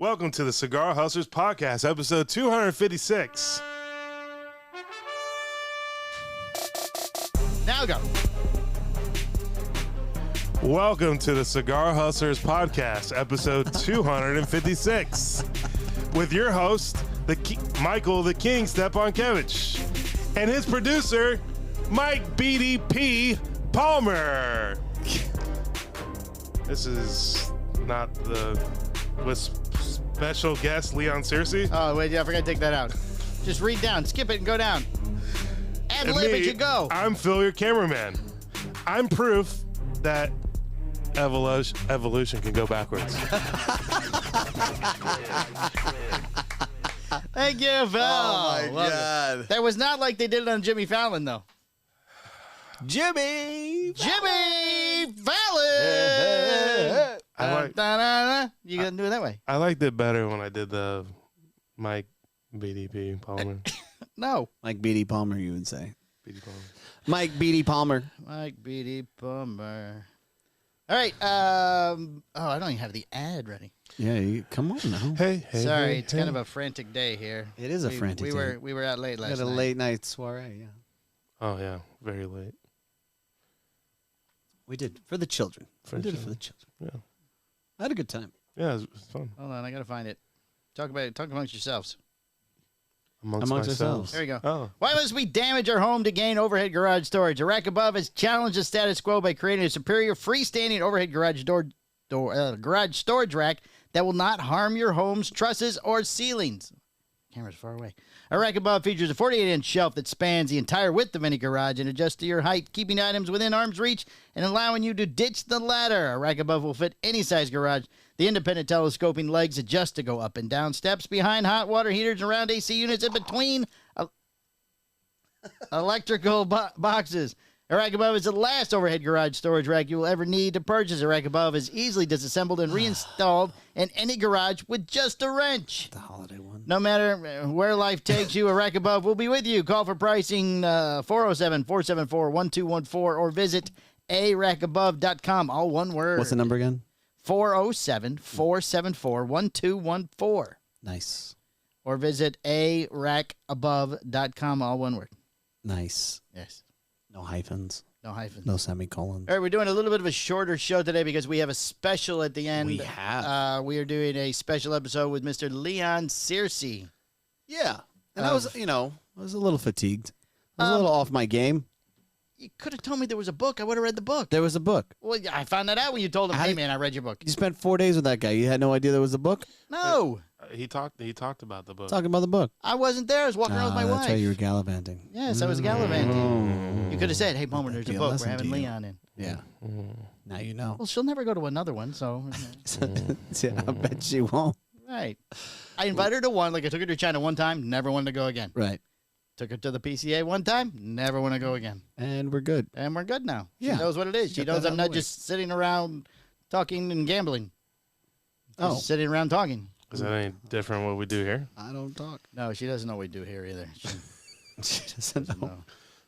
Welcome to the Cigar Hustlers Podcast, episode 256. Now go. Welcome to the Cigar Hustlers Podcast, episode 256, with your host, Michael the King Stepankevich, and his producer, Mike BDP Palmer. This is not the special guest, Leon Searcy. Oh, wait, yeah, I forgot to take that out. Just read down, skip it, and go down. Ad lib it, you go. I'm Phil, your cameraman. I'm proof that evolution can go backwards. Thank you, Phil. Oh, my God. That was not like they did it on Jimmy Fallon, though. Jimmy Fallon! You got to do it that way. I liked it better when I did the Mike BDP Palmer. No. Mike B.D. Palmer, you would say. BD Palmer. Mike B.D. Palmer. Mike B.D. Palmer. All right. I don't even have the ad ready. Yeah, come on now. Hey. Sorry, it's kind of a frantic day here. It is a frantic day. We were out late last We had night. a late night soiree, yeah. Oh, yeah. Very late. We did for the children. For we the did it for the children. Yeah. I had a good time. Yeah, it was fun. Hold on, I got to find it. Talk about it. Talk amongst yourselves. Amongst ourselves. There you go. Oh. Why must we damage our home to gain overhead garage storage? A Rack Above has challenged the status quo by creating a superior freestanding overhead garage garage storage rack that will not harm your home's trusses or ceilings. Camera's far away. A Rack Above features a 48-inch shelf that spans the entire width of any garage and adjusts to your height, keeping items within arm's reach and allowing you to ditch the ladder. A Rack Above will fit any size garage. The independent telescoping legs adjust to go up and down steps, behind hot water heaters, and around AC units, and between electrical boxes. A Rack Above is the last overhead garage storage rack you will ever need to purchase. A Rack Above is easily disassembled and reinstalled in any garage with just a wrench. The holiday one. No matter where life takes you, a Rack Above will be with you. Call for pricing 407-474-1214 or visit arackabove.com. All one word. What's the number again? 407-474-1214. Nice. Or visit arackabove.com. All one word. Nice. Yes. No hyphens. No hyphens. No semicolons. All right, we're doing a little bit of a shorter show today because we have a special at the end. We have. We are doing a special episode with Mr. Leon Searcy. Yeah. And I was a little fatigued. I was a little off my game. You could have told me there was a book. I would have read the book. There was a book. Well, I found that out when you told him, hey, man, I read your book. You spent 4 days with that guy. You had no idea there was a book? No. He talked about the book. Talking about the book. I wasn't there. I was walking around with my wife. That's right. You were gallivanting. Yes, I was gallivanting. You could have said, hey, Palmer, there's a Be a book. We're lesson having to you. Leon in. Yeah. Now you know. Well, she'll never go to another one, so. Yeah, I bet she won't. Right. I invited her to one. Like, I took her to China one time, never wanted to go again. Right. Took her to the PCA one time, never want to go again. And we're good. And we're good now. She Yeah. knows what it is. She Get knows that I'm out of not the way. just sitting around talking and gambling. Oh. Just sitting around talking. Is that any different from what we do here? I don't talk. No, she doesn't know what we do here either. She She doesn't know. no.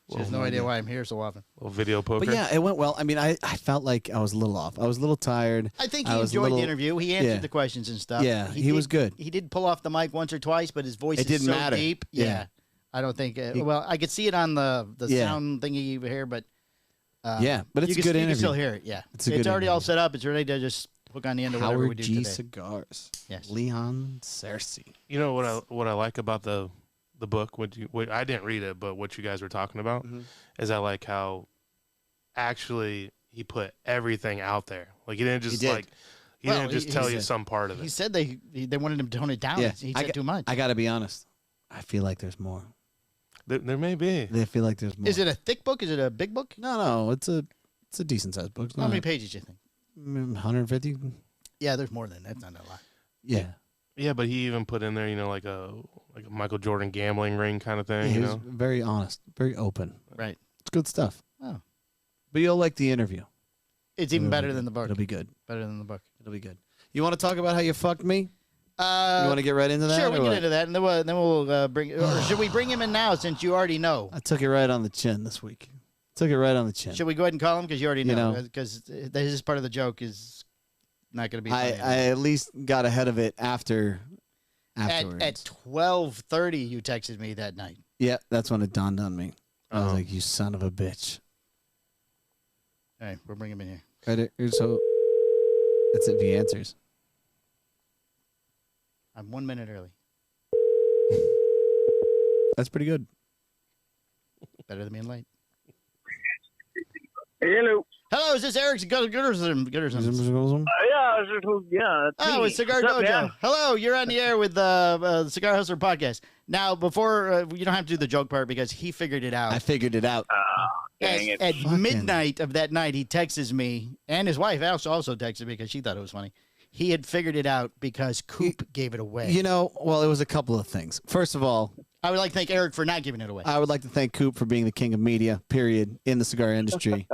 She has no idea why I'm here so often. A little video poker? But yeah, it went well. I mean, I felt like I was a little off. I was a little tired. I think he I was a enjoyed little- the interview. He answered yeah. the questions and stuff. Yeah, he was good. He did pull off the mic once or twice, but his voice It is didn't so matter. deep. Yeah. I don't think. Well, I could see it on the Yeah. sound thingy here, but Yeah, but it's you a good you interview. can still hear it. Yeah, It's a good already all interview. set up. It's ready to just hook on the end of whatever we Howard do G. today. Cigars. Yes. Leon Searcy. You know what I like about the book? What I didn't read it, but what you guys were talking about is I like how actually he put everything out there. Like he didn't just did. he Well, didn't just he tell you said- some part of He it. said they wanted him to tone it down. Yeah, He said too much. I got to be honest. I feel like there's more. There may be. I feel like there's more. Is it a thick book? Is it a big book? No, it's a decent sized book. It's How not- many pages do you think? 150? Yeah, there's more than that. That's not a lot. Yeah. Yeah, but he even put in there, like a Michael Jordan gambling ring kind of thing. He You was know, very honest, very open. Right. It's good stuff. Oh. But you'll like the interview. It's even It'll better be than the good. book. It'll be good. Better than the book. It'll be good. You want to talk about how you fucked me? You Uh, want to get right into that? Sure, we or can what? get into that, and then we'll bring. Or should we bring him in now, since you already know? I took it right on the chin this week. Took it right on the chin. Should we go ahead and call him because you already You know? know. Because this is part of the joke. Is not going to be I funny. at least got ahead of it afterwards. At 12:30, you texted me that night. Yeah, that's when it dawned on me. I was like, you son of a bitch. All right, we'll bring him in here. Right, so that's if he answers. I'm 1 minute early. That's pretty good. Better than being late. Hello. Hello, is this Eric Gooderson? Yeah, that's Oh, me. it's Cigar What's up, Dojo. man? Hello, you're on the air with the Cigar Hustler podcast. Now, before you don't have to do the joke part because he figured it out. I figured it out. Dang it. At Fucking- midnight of that night, he texts me, and his wife also texted me because she thought it was funny. He had figured it out because Coop gave it away. You know, well, it was a couple of things. First of all, I would like to thank Eric for not giving it away. I would like to thank Coop for being the king of media, period, in the cigar industry.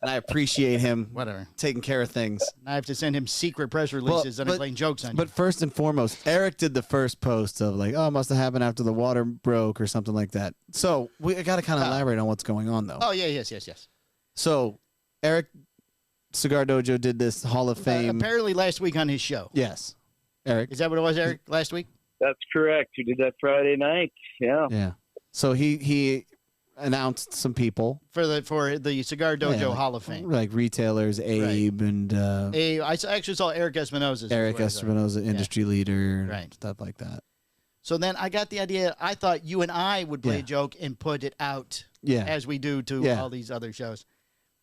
And I appreciate him Whatever. taking care of things. I have to send him secret press releases that I'm playing jokes on. But first and foremost, Eric did the first post of like, oh, it must have happened after the water broke or something like that. So we got to kind of elaborate on what's going on, though. Oh, yeah, yes. So Eric, Cigar Dojo did this Hall of Fame. Apparently last week on his show. Yes. Eric. Is that what it was, Eric, last week? That's correct. You did that Friday night. Yeah. Yeah. So he announced some people. For the Cigar Dojo Yeah, like- Hall of Fame. Like retailers, Abe and I actually saw Eric Espinosa. Eric Espinosa, industry leader, Right. stuff like that. So then I got the idea. I thought you and I would play Yeah. a joke and put it out Yeah. as we do to Yeah. all these other shows.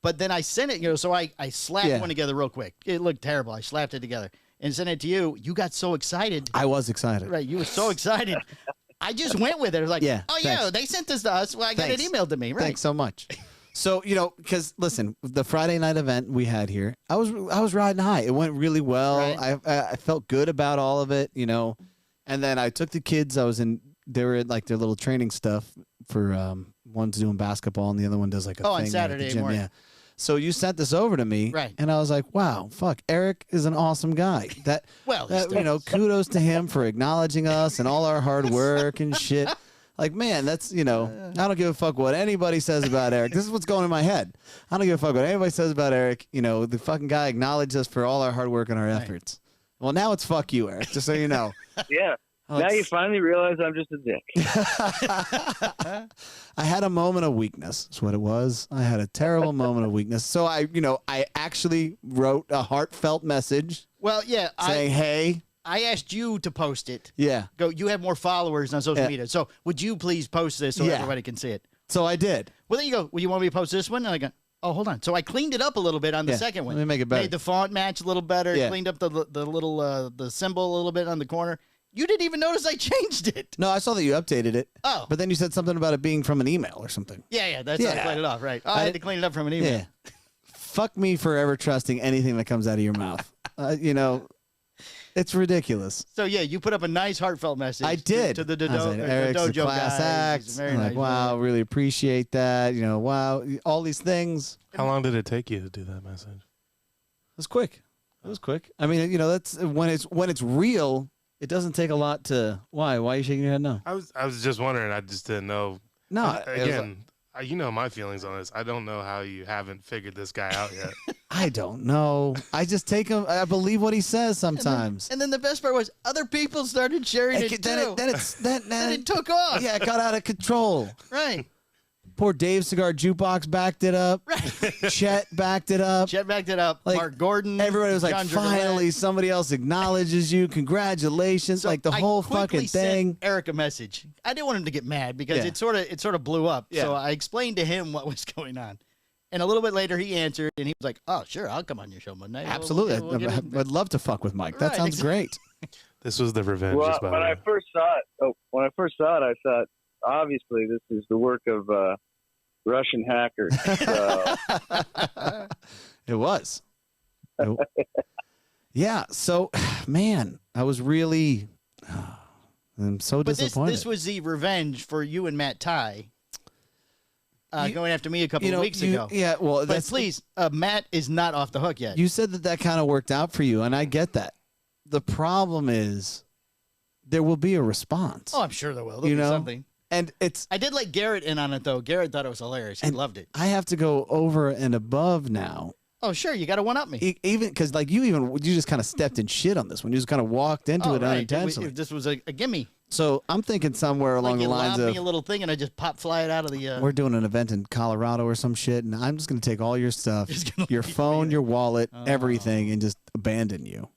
But then I sent it, so I slapped Yeah. one together real quick. It looked terrible. I slapped it together and sent it to you. You got so excited. I was excited. Right. You were so excited. I just went with it. I was like, Yeah, oh, yeah, thanks. they sent this to us. Well, I got Thanks. it emailed to me. Right. Thanks so much. So, because listen, the Friday night event we had here, I was riding high. It went really well. Right. I felt good about all of it, And then I took the kids. They were at like their little training stuff for one's doing basketball and the other one does like a Oh, thing on there at the Saturday gym. morning. Yeah. So you sent this over to me, Right. And I was like, "Wow, fuck, Eric is an awesome guy." Well, he still is. Kudos to him for acknowledging us and all our hard work and shit. Like, man, that's I don't give a fuck what anybody says about Eric. This is what's going in my head. I don't give a fuck what anybody says about Eric. The fucking guy acknowledged us for all our hard work and our efforts. Well, now it's fuck you, Eric. Just so you know. Yeah. Now you finally realize I'm just a dick. I had a moment of weakness. That's what it was. I had a terrible moment of weakness. So I actually wrote a heartfelt message Well, yeah. saying, "Hey, I asked you to post it. yeah." Go. You have more followers on social Yeah. media. So would you please post this so Yeah. everybody can see it? So I did. Well, there you go. Well, you want me to post this one? And I go, oh, hold on. So I cleaned it up a little bit on the Yeah. second one. Let me make it better. Made the font match a little better. Yeah. Cleaned up the little the symbol a little bit on the corner. You didn't even notice I changed it. No, I saw that you updated it. Oh. But then you said something about it being from an email or something. Yeah. That's how I Yeah. played it off. Right. Oh, I had to clean it up from an email. Yeah. Fuck me for ever trusting anything that comes out of your mouth. It's ridiculous. So yeah, you put up a nice heartfelt message. I did. to the I was like, Eric's a dojo class guys. act. He's a very I'm like, nice wow, man. really appreciate that. Wow, all these things. How long did it take you to do that message? It was quick. It was quick. I mean, that's when it's real. It doesn't take a lot to. Why? Why are you shaking your head? No. I was just wondering. I just didn't know. No. it was like- Again, you know my feelings on this. I don't know how you haven't figured this guy out yet. I don't know. I just take him. I believe what he says sometimes. And then the best part was other people started sharing it too. Then it took off. Yeah, it got out of control. Right. Poor Dave Cigar Jukebox backed it up. Chet backed it up. Chet backed it up. Like, Mark Gordon. Everybody was like, John finally, Dragolette. somebody else acknowledges you. Congratulations. So like the I whole quickly fucking thing. sent Eric a message. I didn't want him to get mad because Yeah. it sort of blew up. Yeah. So I explained to him what was going on. And a little bit later he answered and he was like, "Oh, sure, I'll come on your show Monday." Absolutely. We'll get it. I'd love to fuck with Mike. That Right, sounds great. This was the revenge. Well, by the when way. I first saw it, I thought, obviously, this is the work of Russian hackers. So, It was. Yeah. So, man, I was really. I'm so But disappointed. this was the revenge for you and Matt Ty going after me a couple you of know, weeks ago. Yeah. Well, But that's please, Matt is not off the hook yet. You said that kind of worked out for you, and I get that. The problem is there will be a response. Oh, I'm sure there will. There'll You be know? something. And I did let Garrett in on it, though. Garrett thought it was hilarious. He And loved it. I have to go over and above now. Oh, sure. You got to one-up me. Even because like you just kind of stepped in shit on this one. You just kind of walked into it right. unintentionally. This was a gimme. So I'm thinking somewhere along the lines you of me a little thing and I just fly it out of the. we're doing an event in Colorado or some shit, and I'm just going to take all your stuff, your phone, your wallet, everything, and just abandon you.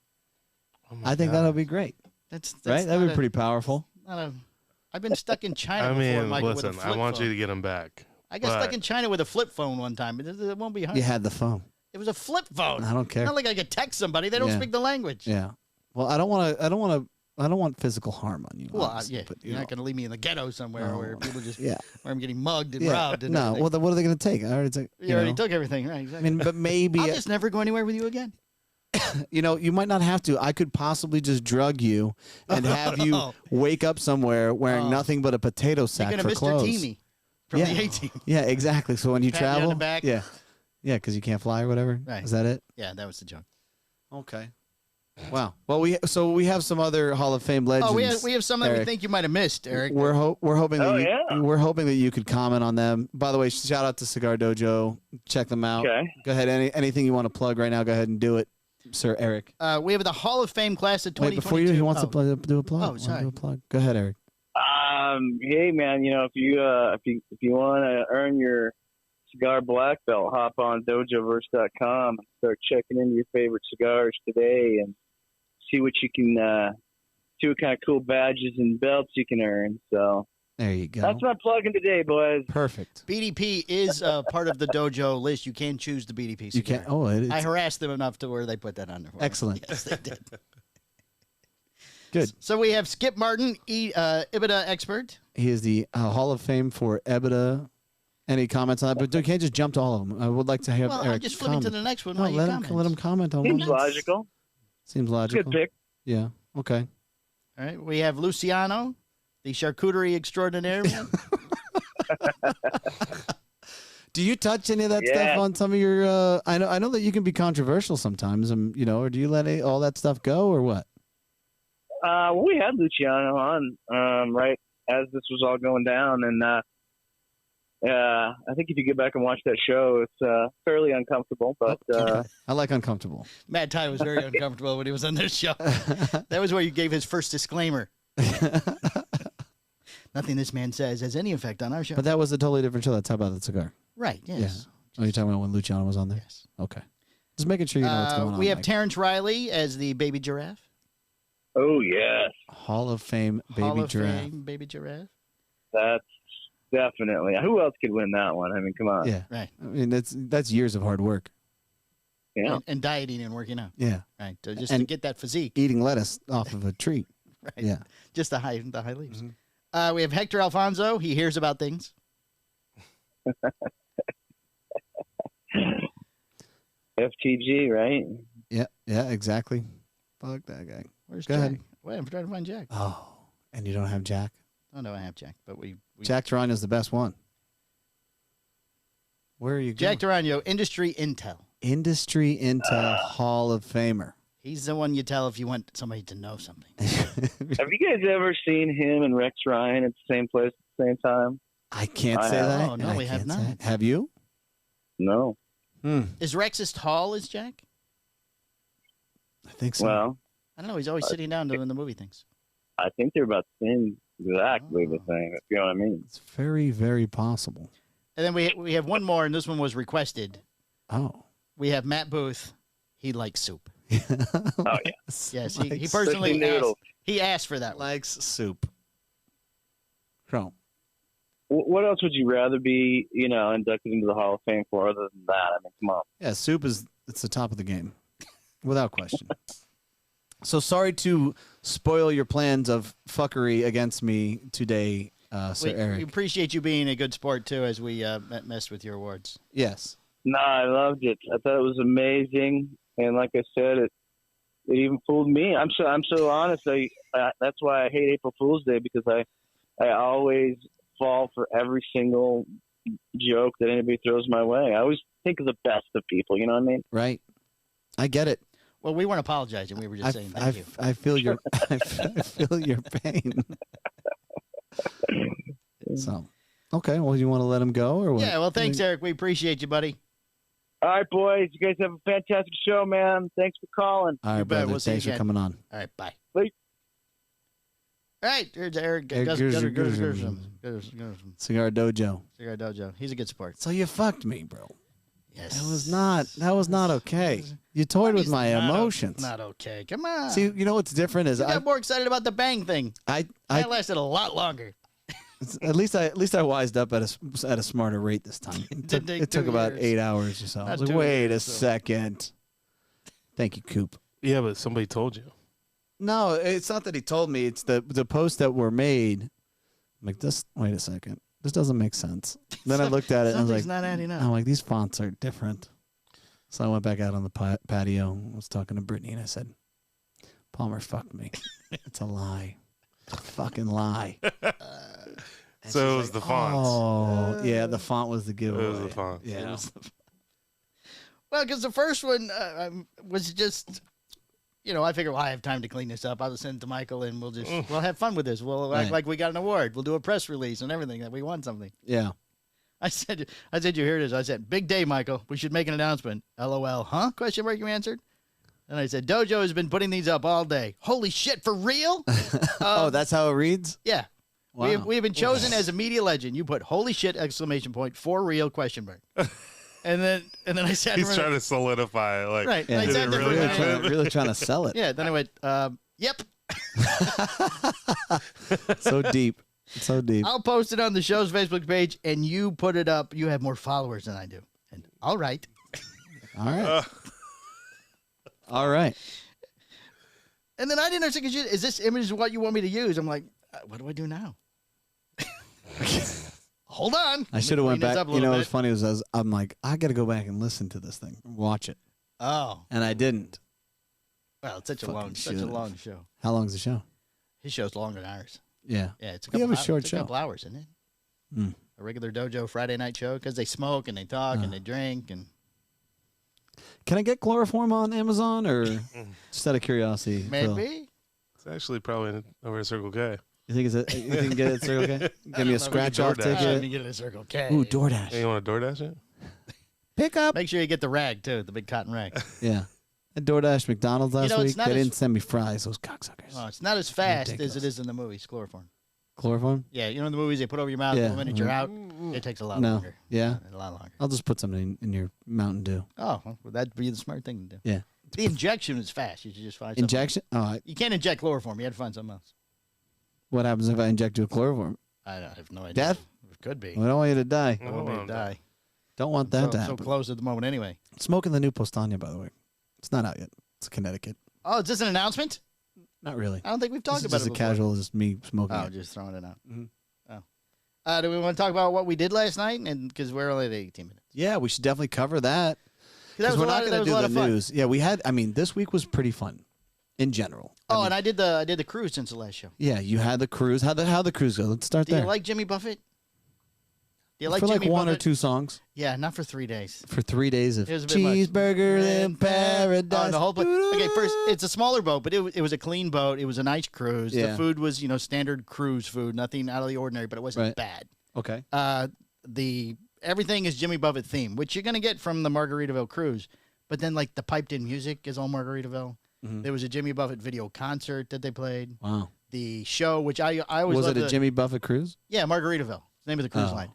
Oh I think that'll be great. That's right? That'd be pretty powerful. I've been stuck in China I before, mean, Michael, listen, with a flip I want phone. you to get them back. I got stuck in China with a flip phone one time. It won't be hard. You had the phone. It was a flip phone. I don't care. Not like I could text somebody. They don't speak the language. Yeah. Well, I don't want physical harm on you. Well, but you're not going to leave me in the ghetto somewhere where people just where I'm getting mugged and robbed. And no. everything. Well, what are they going to take? I already took. You already took everything, right? Exactly. I mean, but maybe I'll just never go anywhere with you again. You might not have to. I could possibly just drug you and have you wake up somewhere wearing nothing but a potato sack You're for Mr. clothes. Teamy from the A-Team. Yeah, exactly. So when you Pat you on travel, the back. yeah, because you can't fly or whatever. Right. Is that it? Yeah, that was the joke. Okay. Wow. Well, we have some other Hall of Fame legends. Oh, we have some that we think you might have missed, Eric. We're hoping that we're hoping that you could comment on them. By the way, shout out to Cigar Dojo. Check them out. Okay. Go ahead. Anything you want to plug right now, go ahead and do it, Sir Eric. We have the Hall of Fame class of 2022. Wait, before he wants to do a plug. Oh, sorry. Do a plug. Go ahead, Eric. Hey man, if you want to earn your cigar black belt, hop on dojoverse.com and start checking into your favorite cigars today and see what you can see what kind of cool badges and belts you can earn. So there you go. That's my plugging today, boys. Perfect. BDP is part of the dojo list. You can choose the BDP cigar. You can't. Oh, it is. I harassed them enough to where they put that on there. Excellent. Yes, they did. Good. So we have Skip Martin, EBITDA expert. He is the Hall of Fame for EBITDA. Any comments on that? But you can't just jump to all of them. I would like to have Eric I'm just flipping to the next one. No, let him comment on Seems one. logical. Seems logical. Good pick. Yeah. Okay. All right. We have Luciano, the charcuterie extraordinaire. Do you touch any of that stuff on some of your? I know that you can be controversial sometimes. Or do you let all that stuff go, or what? We had Luciano on right as this was all going down, and I think if you get back and watch that show, it's fairly uncomfortable. But I like uncomfortable. Matt Ty was very uncomfortable when he was on this show. That was where you gave his first disclaimer. Nothing this man says has any effect on our show. But that was a totally different show. That's How About the Cigar. Right. Yes. Yeah. Oh, you're talking about when Luciano was on there? Yes. Okay. Just making sure you know what's going on. We have Terrence Riley as the baby giraffe. Oh yes. Hall of Fame baby Hall of giraffe. Fame baby giraffe. That's definitely. Who else could win that one? I mean, come on. Yeah. Right. I mean, that's years of hard work. Yeah. And dieting and working out. Yeah. Right. So just to get that physique. Eating lettuce off of a tree. Right. Yeah. Just the high leaves. Mm-hmm. We have Hector Alfonso. He hears about things. FTG, right? Yeah. Yeah. Exactly. Fuck that guy. Where's Go Jack? ahead. Wait, I'm trying to find Jack. Oh, and you don't have Jack? Oh no, I have Jack, but we Jack Tarano's the best one. Where are you going? Jack Tarano, Industry Intel. Industry Intel Hall of Famer. He's the one you tell if you want somebody to know something. Have you guys ever seen him and Rex Ryan at the same place at the same time? I can't I say have. that. Oh, no, I we have can't not. say it. Have you? No. Is Rex as tall as Jack? I think so. Well, I don't know. He's always sitting down doing the movie things. I think they're about the same exactly the same, if you know what I mean. It's very, very possible. And then we have one more, and this one was requested. Oh. We have Matt Booth. He likes soup. Oh, yeah. Yes, he Likes personally Especially noodles. asked for that one. Likes soup. So, What else would you rather be, inducted into the Hall of Fame for other than that? I mean, come on. yeah, soup it's the top of the game, without question. So sorry to spoil your plans of fuckery against me today, Sir Eric. We appreciate you being a good sport, too, as we messed with your awards. Yes. No, I loved it. I thought it was amazing, and like I said, it even fooled me. I'm so honest. That's why I hate April Fool's Day, because I always fall for every single joke that anybody throws my way. I always think of the best of people. You know what I mean? Right. I get it. Well, we weren't apologizing. We were just saying thank you. I feel your I feel your pain. So, okay. Well, you want to let him go or what? Yeah. Well, thanks, Eric. We appreciate you, buddy. All right, boys. You guys have a fantastic show, man. Thanks for calling. All right, bet. brother. We'll see you Thanks for again. coming on. All right, bye. Bye. All right, here's Eric. Cigar Dojo. Cigar Dojo. He's a good sport. So you fucked me, bro. Yes. That was not okay. You toyed with my emotions. Not okay. Come on. See, you know what's different is I I got more excited about the bang thing. That lasted a lot longer. at least I wised up at a smarter rate this time. It took about 8 hours or so. I was like, wait a second. Thank you, Coop. Yeah, but somebody told you. No, it's not that he told me. It's the posts that were made. I'm like, wait a second. This doesn't make sense. Then I looked at it and I was like, not adding up. I'm like, these fonts are different. So I went back out on the patio. I was talking to Brittany and I said, Palmer fucked me. It's a lie. It's a fucking lie. So it was the fonts. Oh, yeah, the font was the giveaway. It was the font. Yeah. Well, because the first one was just, I figured, I have time to clean this up. I'll just send it to Michael and we'll have fun with this. We'll act like we got an award. We'll do a press release and everything that we won something. Yeah. I said, you hear this? I said, big day, Michael. We should make an announcement. LOL, huh? Question mark, you answered. And I said, Dojo has been putting these up all day. Holy shit, for real? Oh, that's how it reads? Yeah. Wow. We have been chosen as a media legend. You put holy shit, exclamation point, for real, question mark. And then I sat He's trying to solidify it. Like, right. Yeah. I sat there Really trying to sell it. Yeah, then I went, yep. So deep. So deep. I'll post it on the show's Facebook page, and you put it up. You have more followers than I do. And all right. All right. All right. And then I didn't understand, is this image what you want me to use? I'm like, what do I do now? Hold on. I should have went Clean this back. up a What's little funny was I'm like, I got to go back and listen to this thing, watch it. Oh. And I didn't. Well, it's such a long show. How long's the show? His show's longer than ours. Yeah. Yeah, it's a We couple, have a short it's show. a couple hours, isn't it? Mm. A regular Dojo Friday night show because they smoke and they talk and they drink and Can I get chloroform on Amazon or just out of curiosity? maybe. Phil? it's actually probably over at Circle K. You think you can get it at Circle K? Give me a scratch off DoorDash. Let ticket. me get it at Circle K. Ooh, DoorDash. Hey, you want to DoorDash it? Pick up. Make sure you get the rag too, the big cotton rag. Yeah. I DoorDash McDonald's last it's week. not They as- didn't send me fries. Those cocksuckers. Oh, it's not as fast Ridiculous. as it is in the movies. Chloroform. Chloroform? Yeah, in the movies they put over your mouth Yeah. and the minute you're out, it takes a lot No. longer. Yeah. A lot longer. I'll just put something in your Mountain Dew. Oh, well, that'd be the smart thing to do. Yeah. The injection is fast. You should just find something. Injection? Oh, You can't inject chloroform. You had to find something else. what happens if I inject you with chloroform? I have no idea. Death? It could be. I don't want you to die. I want me to die. Don't want that to So happen. close at the moment anyway. Smoking the new Postania, by the way. It's not out yet. It's Connecticut. Oh, is this an announcement? Not really. I don't think we've talked This is about just it a before. casual, just me smoking. Oh, it. just throwing it out. Mhm. Oh. Do we want to talk about what we did last night? And because we're only at 18 minutes. Yeah, we should definitely cover that. That was we're a not lot, going that to was a do lot the of fun. news. Yeah, we had. I mean, this week was pretty fun, in general. Oh, I and I did the cruise since the last show. yeah, you had the cruise. How the cruise go? Let's start Do there. you like Jimmy Buffett? Do you like for Jimmy like one Buffett? or two songs Yeah, not for 3 days. for 3 days of It was a bit much. cheeseburger in paradise. Oh, the whole place. Okay, first, it's a smaller boat, but it was a clean boat. It was a nice cruise. Yeah. The food was, standard cruise food, nothing out of the ordinary, but it wasn't Right. bad. Okay. Everything is Jimmy Buffett theme, which you're gonna get from the Margaritaville cruise. But then, like the piped-in music is all Margaritaville. Mhm. There was a Jimmy Buffett video concert that they played. Wow. The show, which I always Was loved it a Jimmy Buffett cruise? Yeah, Margaritaville. It's the name of the cruise Oh. line.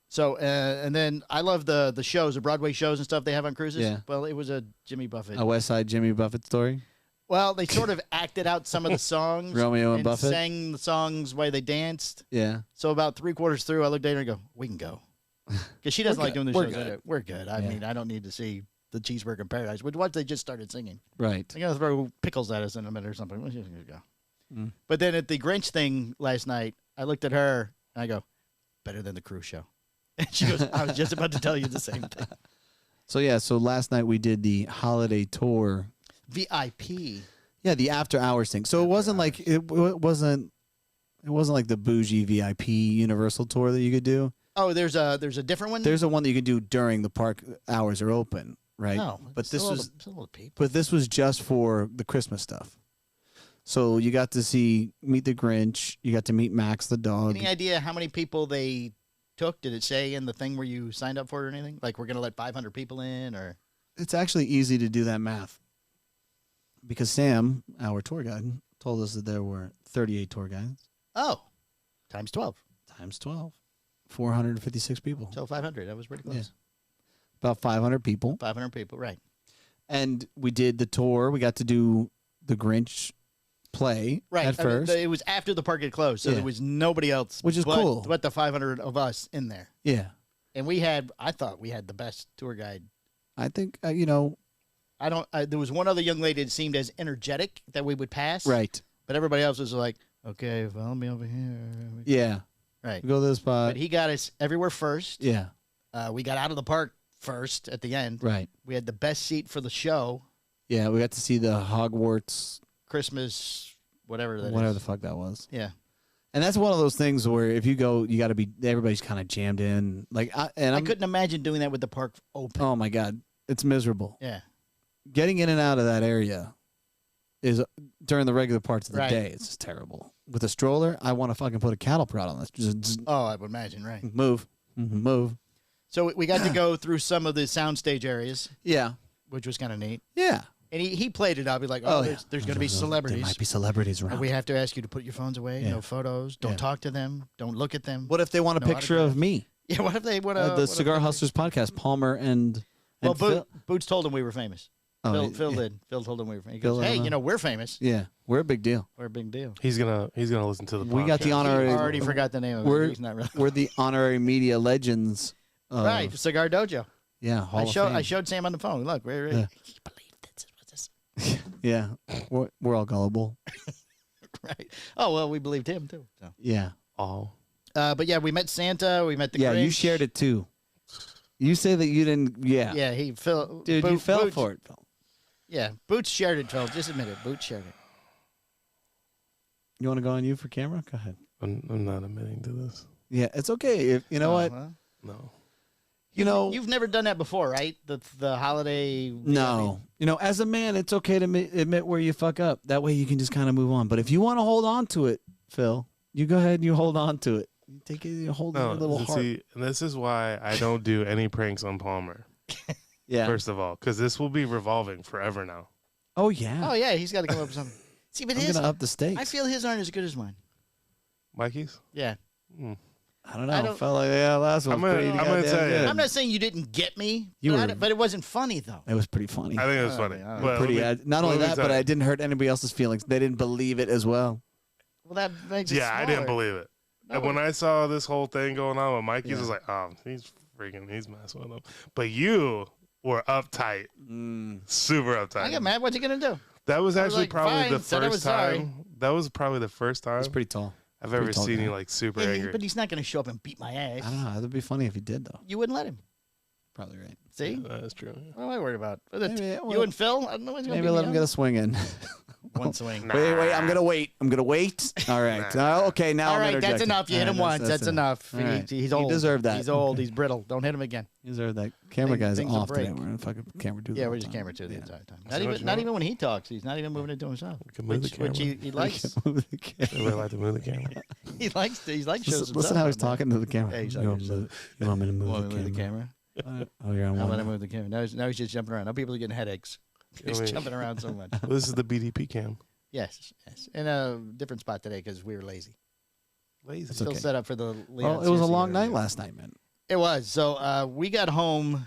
So, and then I love the shows, the Broadway shows and stuff they have on cruises. Yeah. Well, it was a Jimmy Buffett. A West Side Jimmy Buffett story? Well, they sort of acted out some of the songs. Romeo and Buffett? sang the songs while they danced. Yeah. So about 3/4 through, I looked at her and go, "We can go," because she doesn't We're like doing the good. shows. We're good. We're good. I Yeah. mean, I don't need to see the Cheeseburger in Paradise, which what they just started singing. Right. They're gonna throw pickles at us in a minute or something. We're just gonna go. Mm. But then at the Grinch thing last night, I looked at her and I go, "Better than the cruise show." And she goes, "I was just about to tell you the same thing." So yeah, so last night we did the holiday tour. VIP. Yeah, the after hours thing. So it wasn't like it wasn't like the bougie VIP Universal tour that you could do. Oh, there's a different one. There's a one that you could do during the park hours are open, right? No, but it's this still all was the- still all the people. but this was just for the Christmas stuff. So you got to meet the Grinch. You got to meet Max the dog. Any idea how many people they took? Did it say in the thing where you signed up for it or anything? Like, we're going to let 500 people in, or? It's actually easy to do that math because Sam, our tour guide, told us that there were 38 tour guides. Oh, times 12. Times 12. 456 people. So 500. That was pretty close. Yeah. About 500 people. 500 people, right. And we did the tour. We got to do the Grinch play at first. It was after the park had closed, so Yeah. there was nobody else. Which is cool. But the 500 of us in there. Yeah. And I thought we had the best tour guide. I think, there was one other young lady that seemed as energetic that we would pass. right. But everybody else was like, okay, follow me over here. Yeah. Right. We go to this spot. But he got us everywhere first. Yeah. We got out of the park first at the end. Right. We had the best seat for the show. Yeah. We got to see the Hogwarts, Christmas, whatever that is. whatever the fuck that was. Yeah. And that's one of those things where if you go, you got to be, everybody's kind of jammed in. Like, I couldn't imagine doing that with the park open. Oh my God. It's miserable. Yeah. Getting in and out of that area is during the regular parts of the Right. day. It's just terrible. With a stroller, I want to fucking put a cattle prod on this. Just Oh, I would imagine, right. move, move. So we got to go through some of the soundstage areas, Yeah. which was kind of neat. Yeah. And he played it up. He's like, there's going to be celebrities. There might be celebrities And around. we have to ask you to put your phones away. Yeah. No photos. Don't Yeah. talk to them. Don't look at them. What if they want a No picture autographs. of me? Yeah, what if they want to... The Cigar Hustlers podcast, Palmer and Well, Phil. Boots told him we were famous. Oh, Phil yeah. did. Phil told him we were famous. He Phil goes, let hey, him know. we're famous. Yeah, we're a big deal. We're a big deal. He's gonna listen to the podcast. We got the He honorary. already forgot the name of it. He's not really... We're the honorary media legends. Right, Cigar Dojo. Yeah, Hall of Fame. I showed Sam on the phone. Look, we're... Yeah. Can you believe this is what this... Yeah, we're all gullible. Right. Oh, well, we believed him, too. So. Yeah. all. But, yeah, we met Santa. We met the Yeah, you Grinch. shared it too. You say that you didn't. Yeah. Yeah, he... Phil, Dude, you fell Boots, for it, Phil. Yeah, Boots shared it, Phil. Just admit it. Boots shared it. You want to go on you for camera? Go ahead. I'm not admitting to this. Yeah, it's okay. If you know what, Well, No. you've never done that before, right? The holiday. no, as a man, it's okay to admit where you fuck up. That way, you can just kind of move on. But if you want to hold on to it, Phil, you go ahead and you hold on to it. You take it, you hold it in No. your little heart. See, and this is why I don't do any pranks on Palmer. Yeah. First of all, because this will be revolving forever now. Oh yeah. Oh yeah, he's got to come up with something. See, but I'm gonna up the stakes. I feel his aren't as good as mine. Mikey's? Yeah. I don't know. I don't- Felt like last one. I'm gonna tell you. I'm not saying you didn't get me, You but, were- but it wasn't funny though. It was pretty funny. I think it was funny. yeah. But Pretty. let me- Not only let me that, tell but you. I didn't hurt anybody else's feelings. They didn't believe it as well. Well, that makes it Yeah, I didn't smaller. believe it. And No. when I saw this whole thing going on with Mikey's, Yeah. I was like, oh, he's messing with him. But you were uptight, super uptight. I get mad. What's he gonna do? That was I was actually like, probably fine, the said I was first sorry. time. That was probably the first time It's pretty tall. I've ever tall seen guy. you like super Yeah, angry. but he's not gonna show up and beat my ass. I don't know. That'd be funny if he did though. You wouldn't let him. Probably right. See? That's true. What am I worried about? Maybe, you well, and Phil? I don't know what's gonna Maybe beat let me him get up. a swing in. One swing. Wait. I'm gonna wait. All right. Okay. Now All I'm right, that's interjecting. enough. You hit All him right, once. That's enough. All right. He's He old. deserved that. He's old. Okay. He's brittle. Don't hit him again. You deserve that. Camera guy's things will off today. break. We're gonna fucking camera two. the Yeah, whole we're just time. camera two the Yeah. entire time. So what you Not want? even when he talks. He's not even moving it to himself. can move the Which he camera. likes. Move the camera. I really like to move the camera. He likes shows. Listen how he's talking to the camera. Yeah, he's you, talking want you want me to move Want the me to camera? move the camera? Oh, you're on I'm gonna one. move the camera. Now he's just jumping around. Now people are getting headaches. He's wait. jumping around so much. Well, this is the BDP cam. Yes. In a different spot today because we were lazy. Lazy. Still okay. set up for the. Leon Well, it was a Searcy long night interview. last night, man. It was. So we got home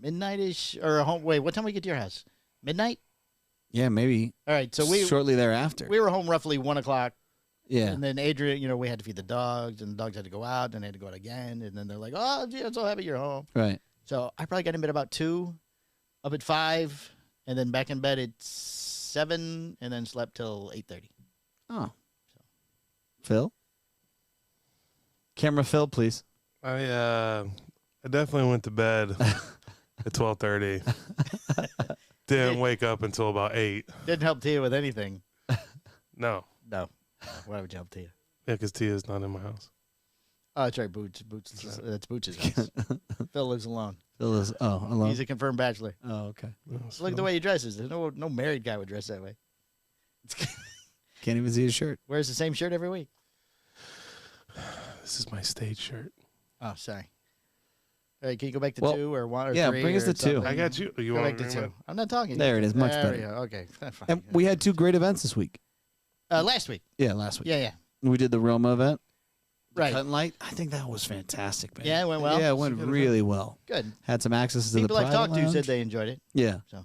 midnight-ish or home. Wait, what time we get to your house? Midnight. Yeah, maybe. All right. So we shortly thereafter. were home roughly 1 o'clock. Yeah. And then Adrian, we had to feed the dogs, and the dogs had to go out, and they had to go out again, and then they're like, "Oh, gee, I'm so happy you're home." Right. So I probably got in bed about 2, up at 5, and then back in bed at 7, and then slept till 8:30. Oh. Phil. Camera Phil, please. I definitely went to bed at 12:30. Didn't wake up until about 8. Didn't help Tia with anything. No. No. Why would you help Tia? Yeah, because Tia's not in my house. Oh, that's right. Boots. That's Boots' house. Phil lives alone. Phil is alone. He's a confirmed bachelor. Oh, okay. No, Look at the way he dresses. There's no married guy would dress that way. Can't even see his shirt. Wears the same shirt every week. This is my stage shirt. Oh, sorry. All right, can you go back to Well, 2 or 1 or yeah, 3? bring us or to 2. something? I got you. You Go want back to to 2. I'm not talking. There it is, much There better. we go. Okay, fine. And we had 2 great events this week. Last week. Yeah, last week. Yeah. We did the Roma event. Right. Cut and light. I think that was fantastic, man. Yeah, it went well? Yeah, it went really well. Good. Had some access to People the I've private talked to lounge. said they enjoyed it. Yeah. So.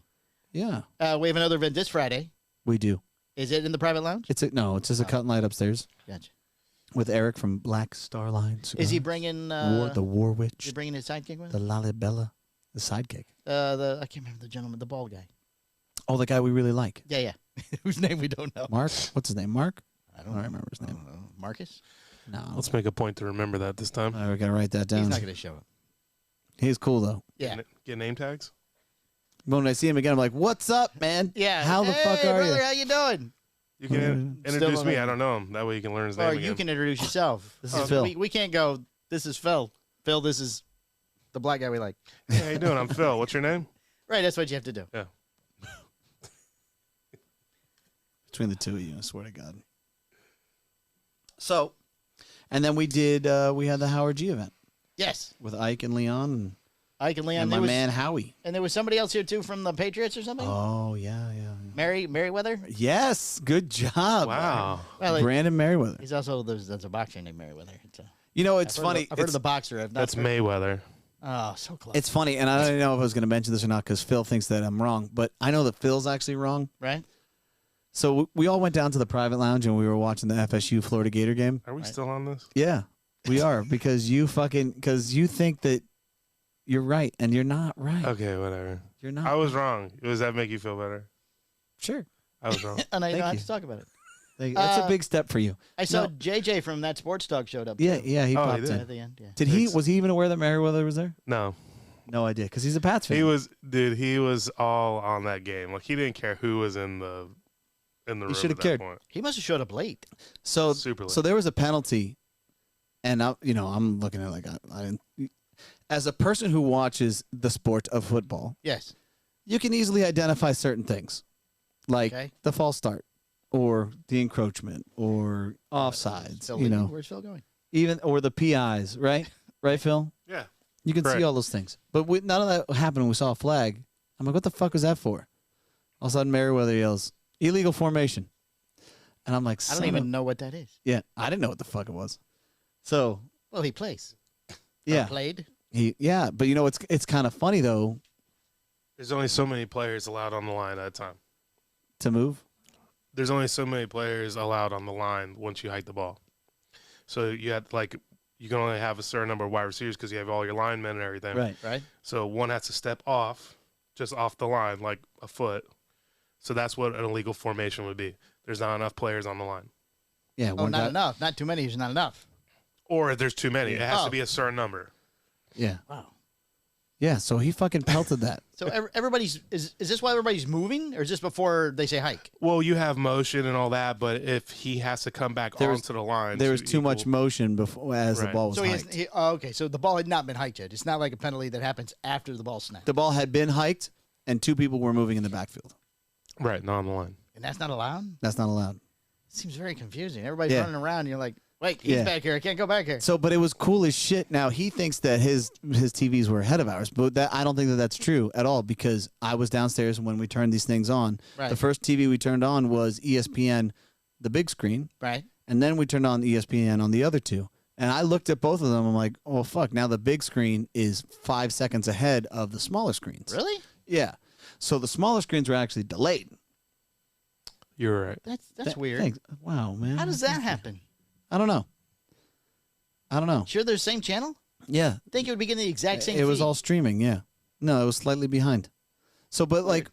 Yeah. We have another event this Friday. We do. Is it in the private lounge? It's just a cut and light upstairs Gotcha. with Eric from Black Star Line. Is he bringing the War Is Witch, he bringing his sidekick with the him? Lalibela, the sidekick. I can't remember the gentleman, the bald guy. Oh, the guy we really like. Yeah. Whose name we don't know. Mark? What's his name? Mark? I I don't remember his name. Marcus? No. Let's make a point to remember that this time. We gotta write that down. He's not going to show up. He's cool though. Yeah. Get name tags. But when I see him again, I'm like, "What's up, man? Yeah. How the fuck are brother, you?" how you doing? You can Still introduce me. don't I don't know him. That way you can learn his Or name you again. can introduce yourself. This is Phil. We can't go, this is Phil. Phil, this is the black guy we like. Hey, how you doing? I'm Phil. What's your name? Right, that's what you have to do. Yeah. Between the two of you, I swear to God. So, and then we had the Howard G event Yes. with Ike and Leon Ike and Leon. and my man Howie. And there was somebody else here, too, from the Patriots or something? Oh, yeah. Merriweather? Yes, good job. Wow. Well, Brandon Merriweather. he's also, there's a boxer named Merriweather. You know, it's I've heard of funny. the- I've heard of the boxer. I've not That's heard- Mayweather. Oh, so close. It's funny, and I don't know if I was going to mention this or not because Phil thinks that I'm wrong, but I know that Phil's actually wrong. Right? So we all went down to the private lounge and we were watching the FSU Florida Gator game. Are we still on this? Yeah, we are because you think that you're right and you're not right. Okay, whatever. You're not. I was wrong. Does that make you feel better? Sure. I was wrong. And I don't Thank have you. to talk about it. That's a big step for you. I saw No. JJ from That Sports Talk showed up. Yeah, too, yeah, he Oh, he popped did? in. at the end. Yeah. Did he? Was he even aware that Merriweather was there? No. No idea, because he's a Pats fan. He was, dude. He was all on that game. Like he didn't care who was in the room. should have at that cared. point. He must have showed up late. So Super late. So there was a penalty, and I'm looking at it like I didn't. As a person who watches the sport of football, Yes. you can easily identify certain things, like Okay. the false start, or the encroachment, or offsides. Phil You leaving? know, Where's Phil going? even or the PIs, right? Right, Phil? Yeah. You can see Correct. all those things. But none of that happened when we saw a flag. I'm like, what the fuck was that for? All of a sudden, Merriweather yells, illegal formation. And I'm like, I don't even know what that is. Yeah, I didn't know what the fuck it was. So, Well, he plays. yeah. Played. But it's kind of funny, though, There's only so many players allowed on the line at a time. to move. There's only so many players allowed on the line once you hike the ball. So you had you can only have a certain number of wide receivers because you have all your linemen and everything. Right. So one has to step off, just off the line, like a foot. So that's what an illegal formation would be. There's not enough players on the line. Yeah, Oh, not enough. Not too many is not enough. Or if there's too many. It has Oh. to be a certain number. Yeah. Wow. Yeah, so he fucking pelted that. So everybody's is this why everybody's moving, or is this before they say hike? Well, you have motion and all that, but if he has to come back There was- onto the line. There to was too much equal- motion before as the Right. ball was So hiked. okay. So the ball had not been hiked yet. It's not like a penalty that happens after the ball snapped, The ball had been hiked, and 2 people were moving in the backfield. Right, not on the line. and that's not allowed. That's not allowed. Seems very confusing. Everybody's Yeah. running around. And you're like, wait, he's Yeah. back here. I can't go back here. So, but it was cool as shit. Now he thinks that his TVs were ahead of ours, but I don't think that that's true at all because I was downstairs when we turned these things on. Right. The first TV we turned on was ESPN, the big screen, Right. and then we turned on ESPN on the other 2. And I looked at both of them. I'm like, oh fuck! Now the big screen is 5 seconds ahead of the smaller screens. Really? Yeah. So the smaller screens were actually delayed. You're right. That's weird. Thanks. Wow, man. How does that happen? I don't know. Sure, they're the same channel. Yeah. I think it would be getting the exact same. It was feed. all streaming, yeah. No, it was slightly behind. So, but like,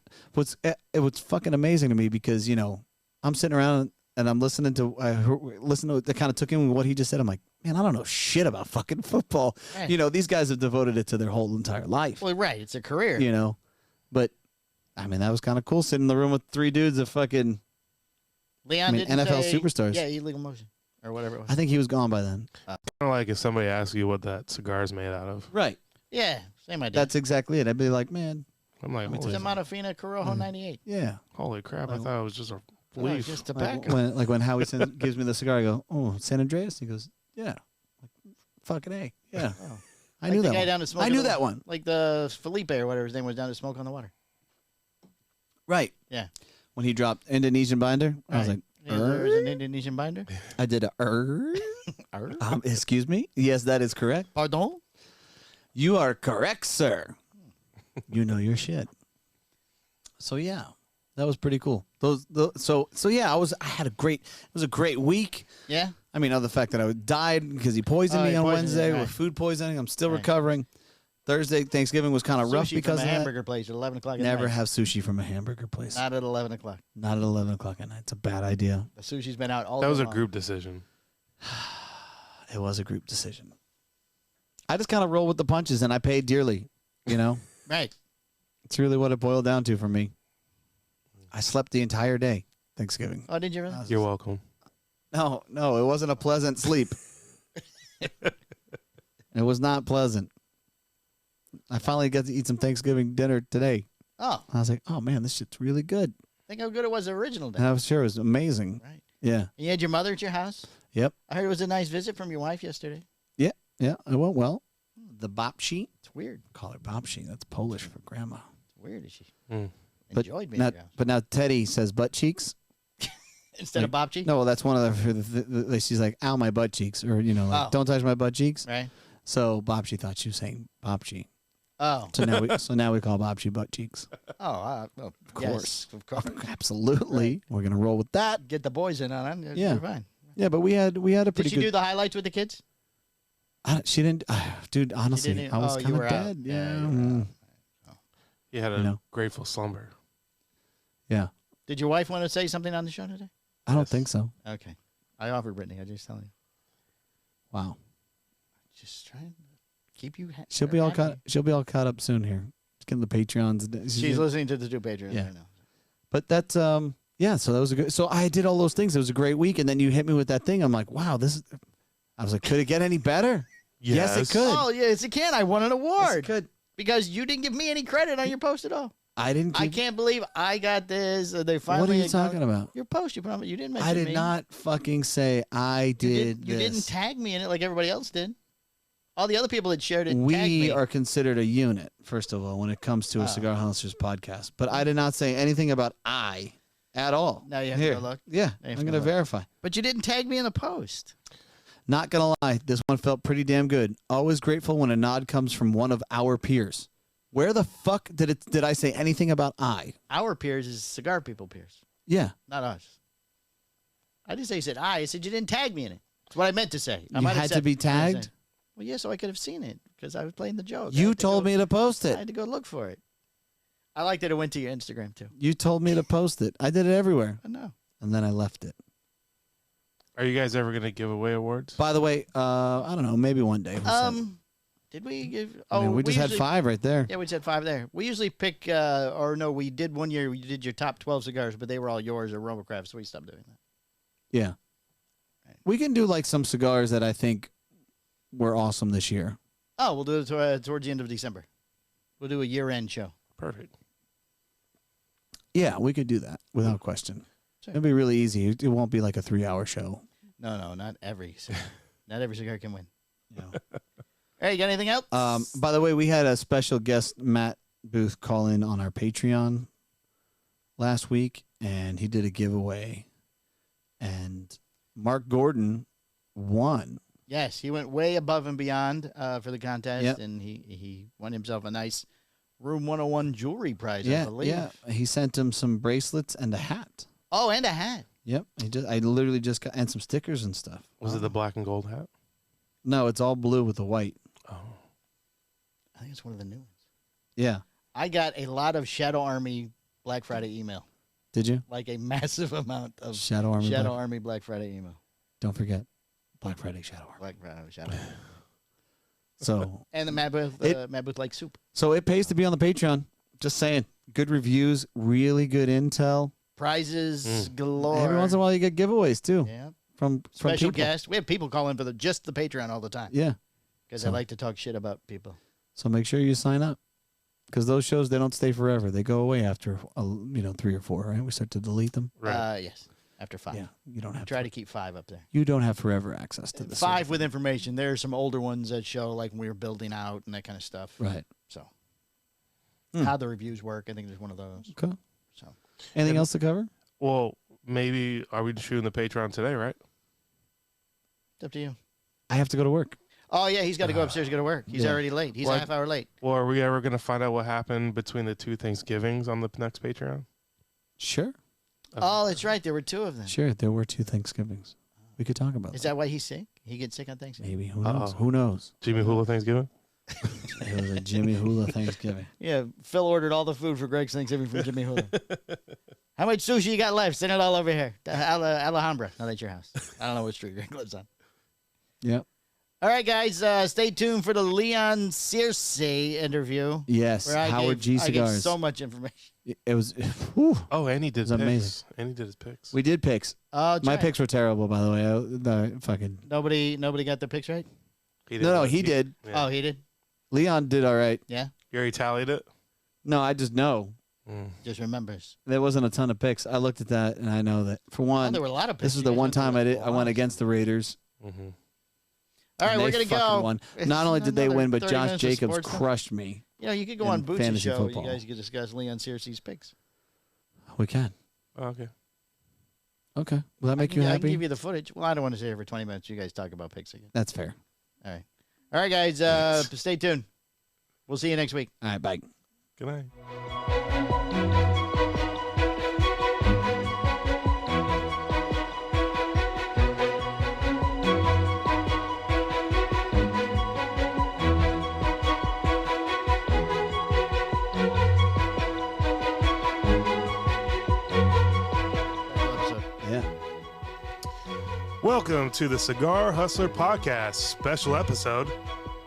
it was fucking amazing to me because I'm sitting around and I'm listening to it kind of took in what he just said. I'm like, man, I don't know shit about fucking football. Right. These guys have devoted it to their whole entire life. Well, right. It's a career. But I mean, that was kind of cool sitting in the room with 3 dudes of fucking. Leon didn't NFL say- superstars. Yeah, illegal motion or whatever it was. I think he was gone by then. Kind of like if somebody asks you what that cigar is made out of. Right. Yeah, same idea. That's exactly it. I'd be like, man, I'm like, It's a Monofina Corojo 98. yeah. holy crap! I thought it was just a Oh, leaf. it's just tobacco. When Howie gives me the cigar, I go, oh, San Andreas? He goes, yeah. fucking A. Yeah. Oh. I Like knew the that guy one. down to Smoke I on knew the- that one. Like the Felipe or whatever his name was down to Smoke on the Water. Right. Yeah. When he dropped Indonesian Binder, I was Right. like, Yeah, there was an Indonesian binder. I did a excuse me? Yes, that is correct. Pardon? You are correct, sir. You know your shit. So yeah, that was pretty cool. So yeah, I had it was a great week. Yeah. I mean, other the fact that I died because he poisoned Oh, me he on poisoned you, Wednesday right. with food poisoning. I'm still Right. recovering. Thursday, Thanksgiving was kind of rough Sushi because from of a that. hamburger place at 11 o'clock at Never night. have sushi from a hamburger place. Not at 11 o'clock. Not at 11 o'clock at night. It's a bad idea. The sushi's been out all That day was a long. group decision. It was a group decision. I just kind of roll with the punches, and I paid dearly. You know, Right. it's really what it boiled down to for me. I slept the entire day Thanksgiving. Oh, did you really? You're welcome. No, it wasn't a pleasant sleep. It was not pleasant. I finally got to eat some Thanksgiving dinner today. Oh, I was like, oh man, this shit's really good. think how good it was the original day. And I was sure it was amazing. Right. Yeah. You had your mother at your house? Yep. I heard it was a nice visit from your wife yesterday. Yeah, it went well. The babci. It's weird. Call her babci. That's Polish for grandma. It's weird. She Mm. enjoyed being now, at your house. but now Teddy says butt cheeks. Instead of Bobchi? No, well, that's one of the she's like, ow, my butt cheeks. Or, like, Oh. don't touch my butt cheeks. Right? So babci thought she was saying babci. Oh. So now we call babci butt cheeks. Oh, well, of course. Yes, of course. Absolutely. We're going to roll with that. Get the boys in on it. Yeah. You're fine. Yeah, but we had a Did pretty she good. do the highlights with the kids? She didn't. Dude, honestly, didn't- I was oh, you kind of were out. dead. Yeah, Yeah. you were out. You had a You know. grateful slumber. Yeah. Did your wife want to say something on the show today? I don't Yes. think so. Okay. I offered Brittany. I just telling you. Wow. Just trying to keep you happy. She'll be all caught up soon here. Just getting the Patreons. She's listening to the two Patreons Yeah. right now. But that's yeah. So that was a good. So I did all those things. It was a great week, and then you hit me with that thing. I'm like, wow, this is. I was like, could it get any better? Yes, it could. Oh, yes, it can. I won an Yes, award. it could. Because you didn't give me any credit on your post at all. I didn't. I Keep, can't believe I got this. They finally. what are you acknowledged- talking about? Your post. You promised. You didn't mention I did me. not fucking say I You did. You this. didn't tag me in it like everybody else did. All the other people that shared it tagged me. We are considered a unit, first of all, when it comes to a Oh. Cigar Hustlers podcast. But I did not say anything about I at all. Now you have to Here. go look. Yeah, Now you I'm have going to to go look. verify. But you didn't tag me in the post. Not going to lie, this one felt pretty damn good. Always grateful when a nod comes from one of our peers. Where the fuck did I say anything about I? Our peers is cigar people peers, Yeah. not us. I didn't say you said I. I said you didn't tag me in it. That's what I meant to say. I You might have had to said- be I might have said- tagged? Well, yeah, so I could have seen it because I was playing the joke. You told me to post I it. had to go look for it. I like that it went to your Instagram too. You told me to post it. I did it everywhere. I know. And then I left it. Are you guys ever going to give away awards? By the way, I don't know, maybe one day. We'll see. Did we give? I mean, we just had usually- 5 right there. Yeah, we just had 5 there. We usually pick, or no, we did one year. We did your top 12 cigars, but they were all yours or Robocraft, so we stopped doing that. Yeah. We can do like some cigars that I think were awesome this year. Oh, we'll do it towards the end of December. We'll do a year-end show. Perfect. Yeah, we could do that without question. Sure. It'll be really easy. It won't be like a 3-hour show. No, not every cigar. Not every cigar can win. You know. Hey, you got anything else? By the way, we had a special guest, Matt Booth, call in on our Patreon last week, and he did a giveaway. And Mark Gordon won. Yes, he went way above and beyond for the contest, Yep. and he won himself a nice Room 101 jewelry prize, I Yeah, believe. yeah. He sent him some bracelets and a hat. Oh, and a hat. Yep. I literally just got, and some stickers and stuff. Was it the black and gold hat? No, it's all blue with the white. Oh. I think it's one of the new ones. Yeah. I got a lot of Shadow Army Black Friday email, Did you? like a massive amount of Shadow Army. Shadow Black- Army Black Friday email. Don't forget Black Friday Shadow Army. Black Friday Shadow Army. So And the Mad Booth like soup. it pays to be on the Patreon. Just saying. Good reviews, really good intel. Prizes galore. Every once in a while you get giveaways too Yeah. from Special people. guests. We have people calling for just the Patreon all the time Yeah. because So- I like to talk shit about people. So make sure you sign up. Because those shows, they don't stay forever. They go away after 3 or 4, right? We start to delete them. Right. Yes. after 5. Yeah, you don't have Try to keep 5 up there. You don't have forever access to the 5 with information. There are some older ones that show like when we were building out and that kind of stuff. Right. So how the reviews work, I think there's one of those. Okay. So anything else to cover? Well, maybe are we shooting the Patreon today, right? It's up to you. I have to go to work. Oh, yeah, he's got to go upstairs to go to work. He's already late. He's a half hour late. Well, are we ever going to find out what happened between the 2 Thanksgivings on the next Patreon? Sure. Oh, that's right. There were 2 of them. Sure. There were 2 Thanksgivings. We could talk about Is that why he's sick? He gets sick on Thanksgiving? Maybe. Who knows? Who knows? Jimmy Hula Thanksgiving? It was a Jimmy Hula Thanksgiving. Yeah, Phil ordered all the food for Greg's Thanksgiving from Jimmy Hula. How much sushi you got left? Send it all over here. To Alhambra. No, that's your house. I don't know what street Greg lives on. Yep. All right, guys, stay tuned for the Leon Searcy interview. Yes. Howard G. I Cigars. gave so much information. It was. Whew. Oh, and he did It was picks. amazing. And he did his picks. We did picks. Oh, My picks were terrible, by the way. Fucking. Nobody got the picks right? No, he did. Yeah. Oh, he did? Leon did all right. Yeah? You already tallied it? No, I just know. Just remembers. There wasn't a ton of picks. I looked at that and I know that for one, there were a lot of picks. this is the one time I went against the Raiders. Mm-hmm. All right, and we're they going to fucking go. won. It's Not only did they another win, but 30 Josh minutes of Jacobs sports talk. crushed me. You know, you could go on in Bootsy's fantasy show. football. You guys could discuss Leon Searcy's picks. We can. Oh, okay. Okay. Will that make you I can happy? give you the footage. Well, I don't want to sit here for 20 minutes. You guys talk about picks again. That's fair. All right. All right, guys. Stay tuned. We'll see you next week. All right. Bye. Good night. Yeah. Welcome to the Cigar Hustler Podcast special episode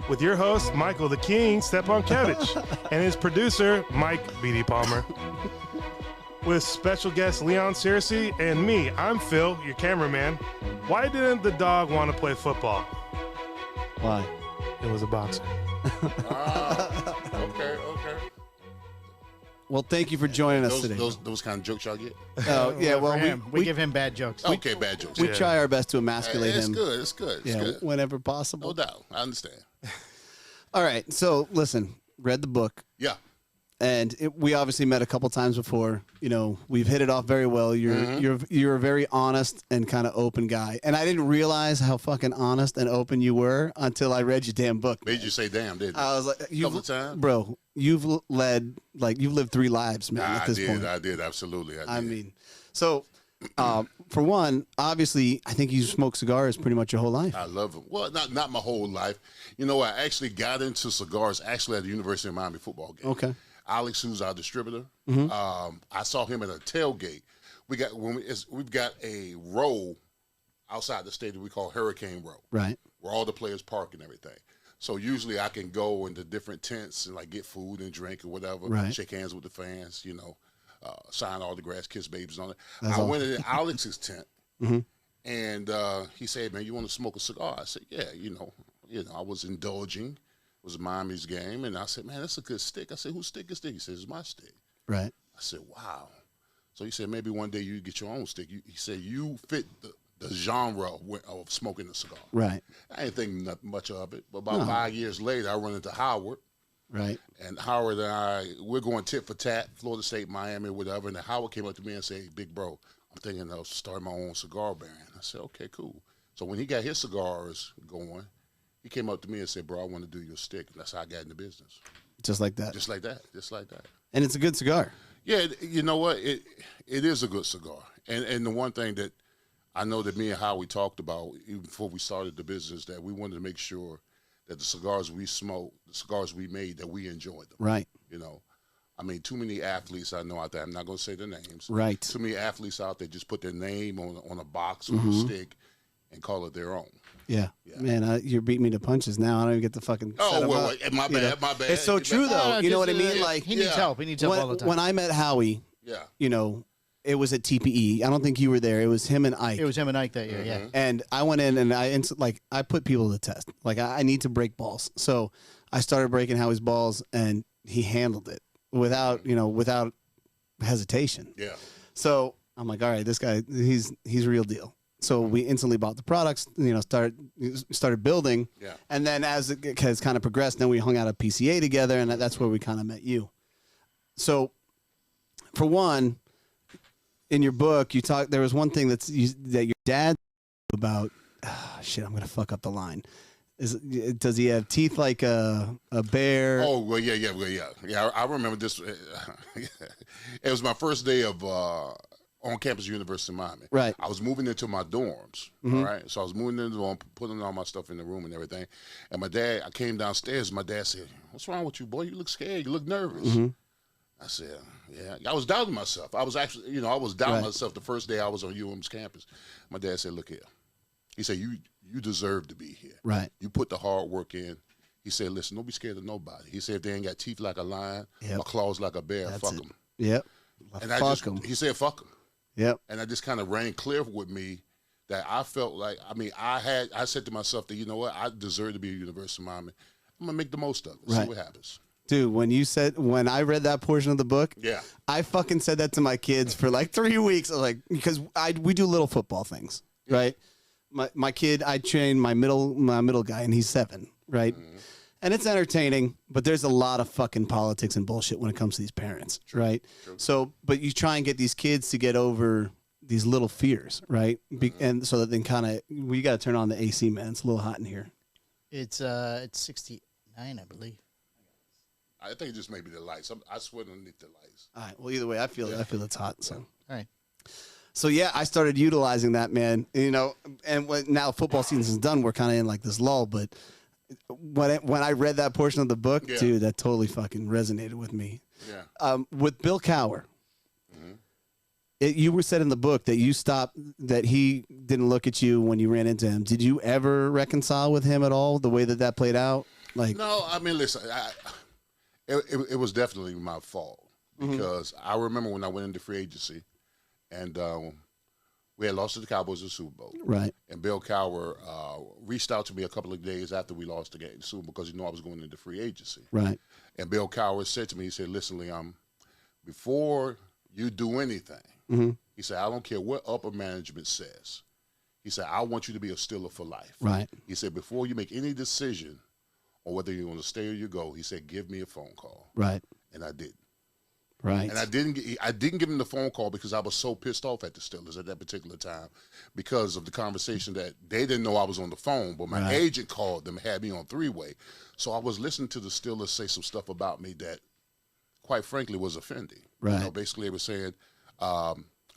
with your host, Michael the King Stepankevich, and his producer, Mike B.D. Palmer. With special guest Leon Searcy and me, I'm Phil, your cameraman. Why didn't the dog want to play football? Why? It was a boxer. Okay. Well, thank you for joining us today. Those kind of jokes y'all get? Oh, yeah. Well, we give him bad jokes. Okay, bad jokes. we Yeah. try our best to emasculate It's him. good. It's good. It's Yeah, good. whenever possible. No doubt. I understand. All right. So, listen, read the book. Yeah. And we obviously met a couple times before. You know, we've hit it off very well. You're a very honest and kind of open guy. And I didn't realize how fucking honest and open you were until I read your damn book. Made you say damn, didn't it? I was like, Couple of times? bro, you've lived 3 lives, man. At this point, I did. Absolutely. I I did. mean, so for one, obviously, I think you smoked cigars pretty much your whole life. I love them. Well, not my whole life. You know, I actually got into cigars actually at the University of Miami football game. Okay. Alex, who's our distributor, I saw him at a tailgate. We've got a row outside the stadium we call Hurricane Row, Right. where all the players park and everything. So usually I can go into different tents and like get food and drink or whatever, Right. shake hands with the fans, you know, sign autographs, kiss babies on it. That's I went into Alex's tent, and he said, "Man, you want to smoke a cigar?" I said, "Yeah, you know, I was indulging. It was Miami's game, and I said, "Man, that's a good stick." I said, "Whose stick is this?" He says, "It's my stick." Right. I said, "Wow." So he said, "Maybe one day you get your own stick." He said, "You fit the genre of smoking a cigar." Right. I didn't think much of it. But about 5 years later, I run into Howard. Right. And Howard and we're going tit for tat, Florida State, Miami, whatever. And then Howard came up to me and said, "Big bro, I'm thinking of starting my own cigar brand." I said, "Okay, cool." So when he got his cigars going, he came up to me and said, "Bro, I want to do your stick." And that's how I got in the business. Just like that. Just like that. Just like that. And it's a good cigar. Yeah, you know what? It is a good cigar. And the one thing that I know that me and Howie talked about, even before we started the business, that we wanted to make sure that the cigars we smoked, the cigars we made, that we enjoyed them. Right. You know, I mean, too many athletes I know out there, I'm not going to say their names. Right. Too many athletes out there just put their name on a box or a stick and call it their own. Yeah. Man, you're beating me to punches now. I don't even get the fucking. set Oh, 'em well, up, my you know? bad, my bad. It's so true, though. You know what I mean? Like, he needs help. He needs help all the time. when I met Howie, Yeah. you know, it was at TPE. I don't think you were there. It was him and Ike. It was him and Ike that year, yeah. And I went in and I put people to the test. Like I need to break balls. So I started breaking Howie's balls, and he handled it without hesitation. Yeah. So I'm like, all right, this guy, he's real deal. So we instantly bought the products, started building. Yeah. And then as it has kind of progressed, then we hung out at PCA together, and that's where we kind of met you. So for one, in your book, there was one thing that your dad about, shit, I'm going to fuck up the line. Does he have teeth like a bear? Oh, well, yeah. I remember this. It was my first day of on campus University of Miami. Right. I was moving into my dorms. All right. So I was moving into the dorm, putting all my stuff in the room and everything. And I came downstairs. My dad said, "What's wrong with you, boy? You look scared. You look nervous." I said, "Yeah." I was doubting myself. I was actually, I was doubting myself the first day I was on UM's campus. My dad said, "Look here." He said, You deserve to be here. Right. You put the hard work in. He said, "Listen, don't be scared of nobody." He said, "If they ain't got teeth like a lion or claws like a bear, fuck them." Yep. And Fuck them. He said, "Fuck them." Yep. And I just kind of rang clear with me that I felt like, I said to myself that, you know what, I deserve to be at University of Miami. I'm going to make the most of it, see what happens. Dude, when I read that portion of the book, I fucking said that to my kids for like 3 weeks. Like, because we do little football things, right? My kid, I train my middle guy, and he's 7, right? And it's entertaining, but there's a lot of fucking politics and bullshit when it comes to these parents, right? True. So, but you try and get these kids to get over these little fears, right? And so that they kind of, we got to turn on the AC, man. It's a little hot in here. It's 69, I believe. I think it just maybe the lights. I sweat underneath the lights. All right. Well, either way, I feel it's hot. So, all right. So yeah, I started utilizing that, man. And now football season's done, we're kind of in like this lull. But when I read that portion of the book, dude, that totally fucking resonated with me. Yeah. With Bill Cower, you were said in the book that you stopped, that he didn't look at you when you ran into him. Did you ever reconcile with him at all? The way that played out? Like, no, I mean, listen, it was definitely my fault because I remember when I went into free agency. And we had lost to the Cowboys in the Super Bowl. Right. And Bill Cowher reached out to me a couple of days after we lost the game, Super Bowl, because I was going into free agency. Right. And Bill Cowher said to me, he said, "Listen, Leon, before you do anything," he said, "I don't care what upper management says." He said, "I want you to be a Steeler for life." Right. He said, "Before you make any decision on whether you're going to stay or you go," he said, "give me a phone call." Right. And I did. Right. And I didn't give him the phone call because I was so pissed off at the Steelers at that particular time because of the conversation that they didn't know I was on the phone, but my agent called them, had me on three-way. So I was listening to the Steelers say some stuff about me that, quite frankly, was offending. Right. Basically they were saying I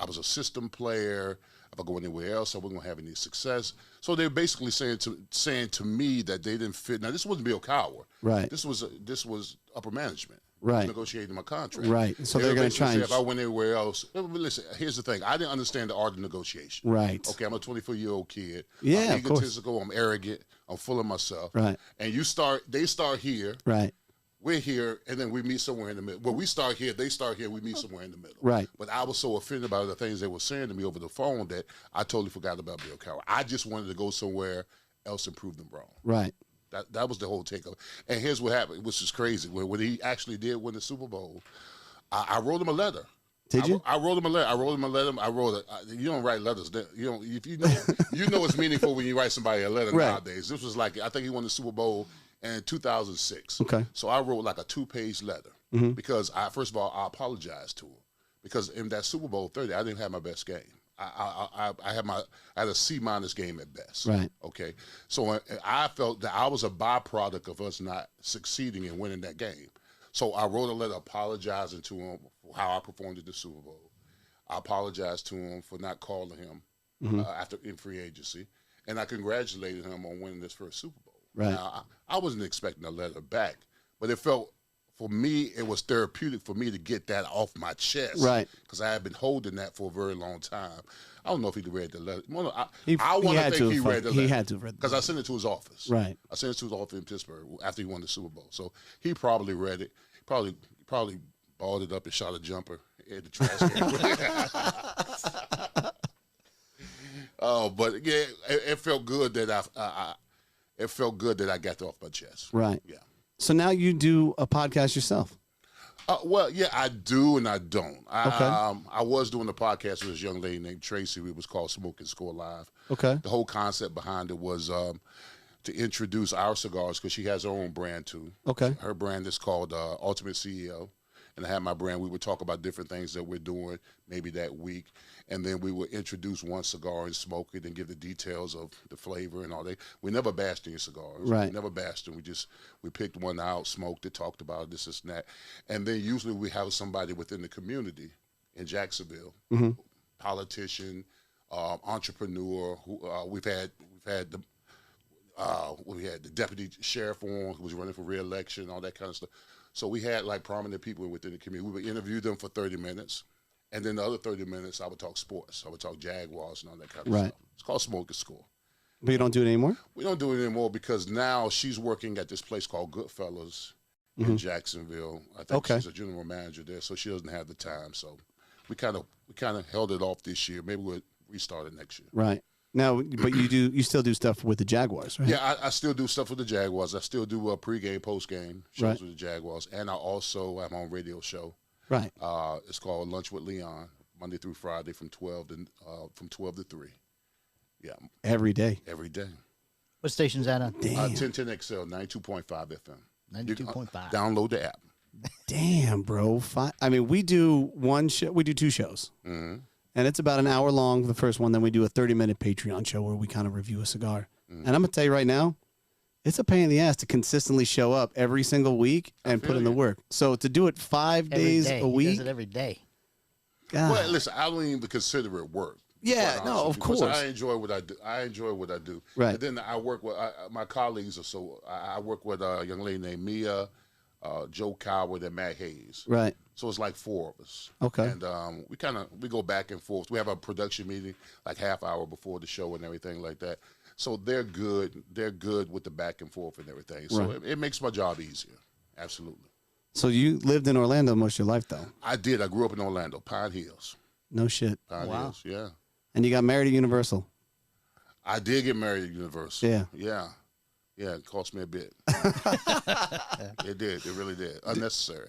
was a system player. If I go anywhere else, I wasn't going to have any success. So they're basically saying to me that they didn't fit. Now, this wasn't Bill Cowher. Right. This was upper management. Right. Negotiating my contract. Right. So they're going to try and... If I went anywhere else... Listen, here's the thing. I didn't understand the art of negotiation. Right. Okay, I'm a 24-year-old kid. Yeah, I'm of course. egotistical. I'm arrogant. I'm full of myself. Right. And they start here. Right. We're here, and then we meet somewhere in the middle. Well, we start here, they start here, we meet somewhere in the middle. Right. But I was so offended by the things they were saying to me over the phone that I totally forgot about Bill Cowher. I just wanted to go somewhere else and prove them wrong. Right. That was the whole takeover. And here's what happened, which is crazy. When he actually did win the Super Bowl, I wrote him a letter. Did you? I wrote him a letter. You don't write letters. If you know it's meaningful when you write somebody a letter nowadays. This was like, I think he won the Super Bowl in 2006. Okay. So I wrote like a 2-page letter because first of all, I apologized to him because in that Super Bowl 30, I didn't have my best game. I had a C- game at best. Right. Okay. So I felt that I was a byproduct of us not succeeding in winning that game. So I wrote a letter apologizing to him for how I performed at the Super Bowl. I apologized to him for not calling him after in free agency, and I congratulated him on winning this first Super Bowl. Right. Now, I wasn't expecting a letter back, but it felt. For me, it was therapeutic for me to get that off my chest. Right. Because I had been holding that for a very long time. I don't know if he read the letter. I He want to had think to he have read the letter. He had to have read the because I sent it to his office. Right. I sent it to his office in Pittsburgh after he won the Super Bowl. So he probably read it. Probably balled it up and shot a jumper in the trash can. Oh, but yeah, it felt good that it felt good that I got that off my chest. Right. Yeah. So now you do a podcast yourself. Well, yeah, I do and I don't. Okay. I was doing a podcast with this young lady named Tracy. It was called Smoke and Score Live. Okay. The whole concept behind it was to introduce our cigars because she has her own brand too. Okay. Her brand is called Ultimate CEO. And I had my brand. We would talk about different things that we're doing maybe that week. And then we would introduce one cigar and smoke it and give the details of the flavor and all that. We never bashed any cigars. Right. We never bashed them. We picked one out, smoked it, talked about it, this and that. And then usually we have somebody within the community in Jacksonville, politician, entrepreneur. Who we had the deputy sheriff on who was running for re-election, all that kind of stuff. So we had like prominent people within the community. We would interview them for 30 minutes. And then the other 30 minutes, I would talk sports. I would talk Jaguars and all that kind of stuff. It's called Smoke and Score. But you don't do it anymore? We don't do it anymore because now she's working at this place called Goodfellas in Jacksonville. I think she's a general manager there, so she doesn't have the time. So we kind of held it off this year. Maybe we'll restart it next year. Right. Now, but you still do stuff with the Jaguars, right? Yeah, I still do stuff with the Jaguars. I still do pregame, postgame shows with the Jaguars, and I also am on radio show. Right. It's called Lunch with Leon, Monday through Friday from 12 to 3. Yeah. Every day. Every day. What station's that on? 1010XL, 92.5 FM. 92.5. Download the app. Damn, bro. We do one show. We do two shows. Mm-hmm. And it's about an hour long, the first one. Then we do a 30-minute Patreon show where we kind of review a cigar. And I'm going to tell you right now, it's a pain in the ass to consistently show up every single week and put in the work. So to do it 5 days a week. He does it every day. God. Well, listen, I don't even consider it work. Yeah, no, of course. I enjoy what I do. Right. And then I work with my colleagues. I work with a young lady named Mia, Joe Coward, and Matt Hayes. Right. So it's like 4 of us. Okay. And we go back and forth. We have a production meeting like half hour before the show and everything like that. So they're good. They're good with the back and forth and everything. So it makes my job easier. Absolutely. So you lived in Orlando most of your life, though? I did. I grew up in Orlando, Pine Hills. No shit. Pine Hills, yeah. And you got married at Universal? I did get married at Universal. Yeah. Yeah. Yeah, it cost me a bit. It did. It really did. Unnecessary.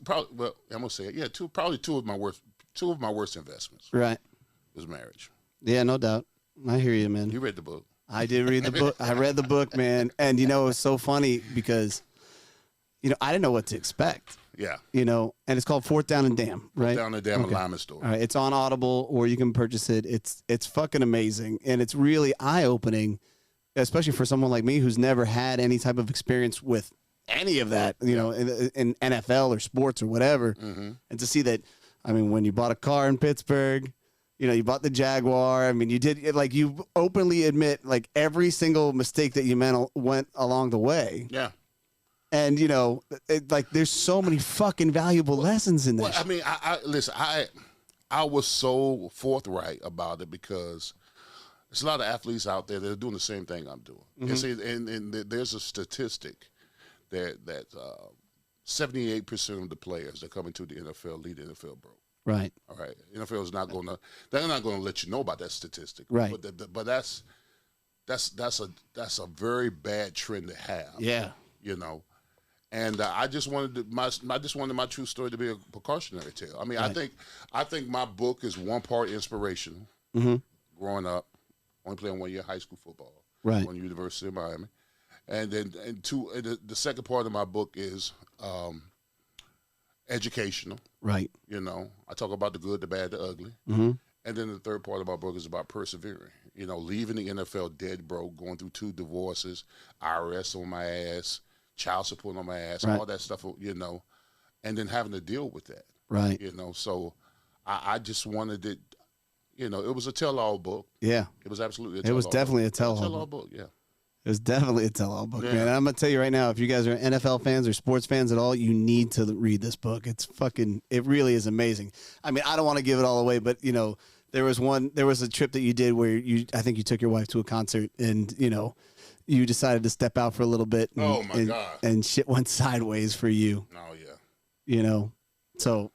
I'm gonna say it. Yeah, probably two of my worst investments. Right. Was marriage. Yeah, no doubt. I hear you, man. You read the book. I did read the book. I read the book, man. And, it was so funny because, I didn't know what to expect. Yeah. And it's called Fourth Down and Dam, right? Down the Dam Alignment Store. All right. It's on Audible or you can purchase it. It's fucking amazing. And it's really eye-opening, especially for someone like me who's never had any type of experience with any of that, in NFL or sports or whatever. Mm-hmm. And to see that, when you bought a car in Pittsburgh, you bought the Jaguar. You did it, like you openly admit like every single mistake that you went along the way. Yeah. And there's so many fucking valuable lessons in this. Listen. I was so forthright about it because there's a lot of athletes out there that are doing the same thing I'm doing. Mm-hmm. And there's a statistic that 78% of the players that come into the NFL lead the NFL broke. Right. All right. NFL is not going to. They're not going to let you know about that statistic. Right. But that's a very bad trend to have. Yeah. And I just wanted my true story to be a precautionary tale. Right. I think my book is one part inspirational. Mm-hmm. Growing up, only playing 1 year high school football. Right. On the University of Miami, and then the second part of my book is educational. Right. I talk about the good, the bad, the ugly. Mm-hmm. And then the third part of my book is about persevering. Leaving the NFL dead broke, going through 2 divorces, IRS on my ass, child support on my ass, all that stuff, and then having to deal with that. Right. So I just wanted it, it was a tell-all book. Yeah. It was absolutely a tell-all It was definitely a tell-all book, yeah. It was definitely a tell-all book, Yeah. man. And I'm going to tell you right now, if you guys are NFL fans or sports fans at all, you need to read this book. It really is amazing. I don't want to give it all away, but, there was a trip that you did where I think you took your wife to a concert and, you decided to step out for a little bit. And, oh, my God. And shit went sideways for you. Oh, yeah. So,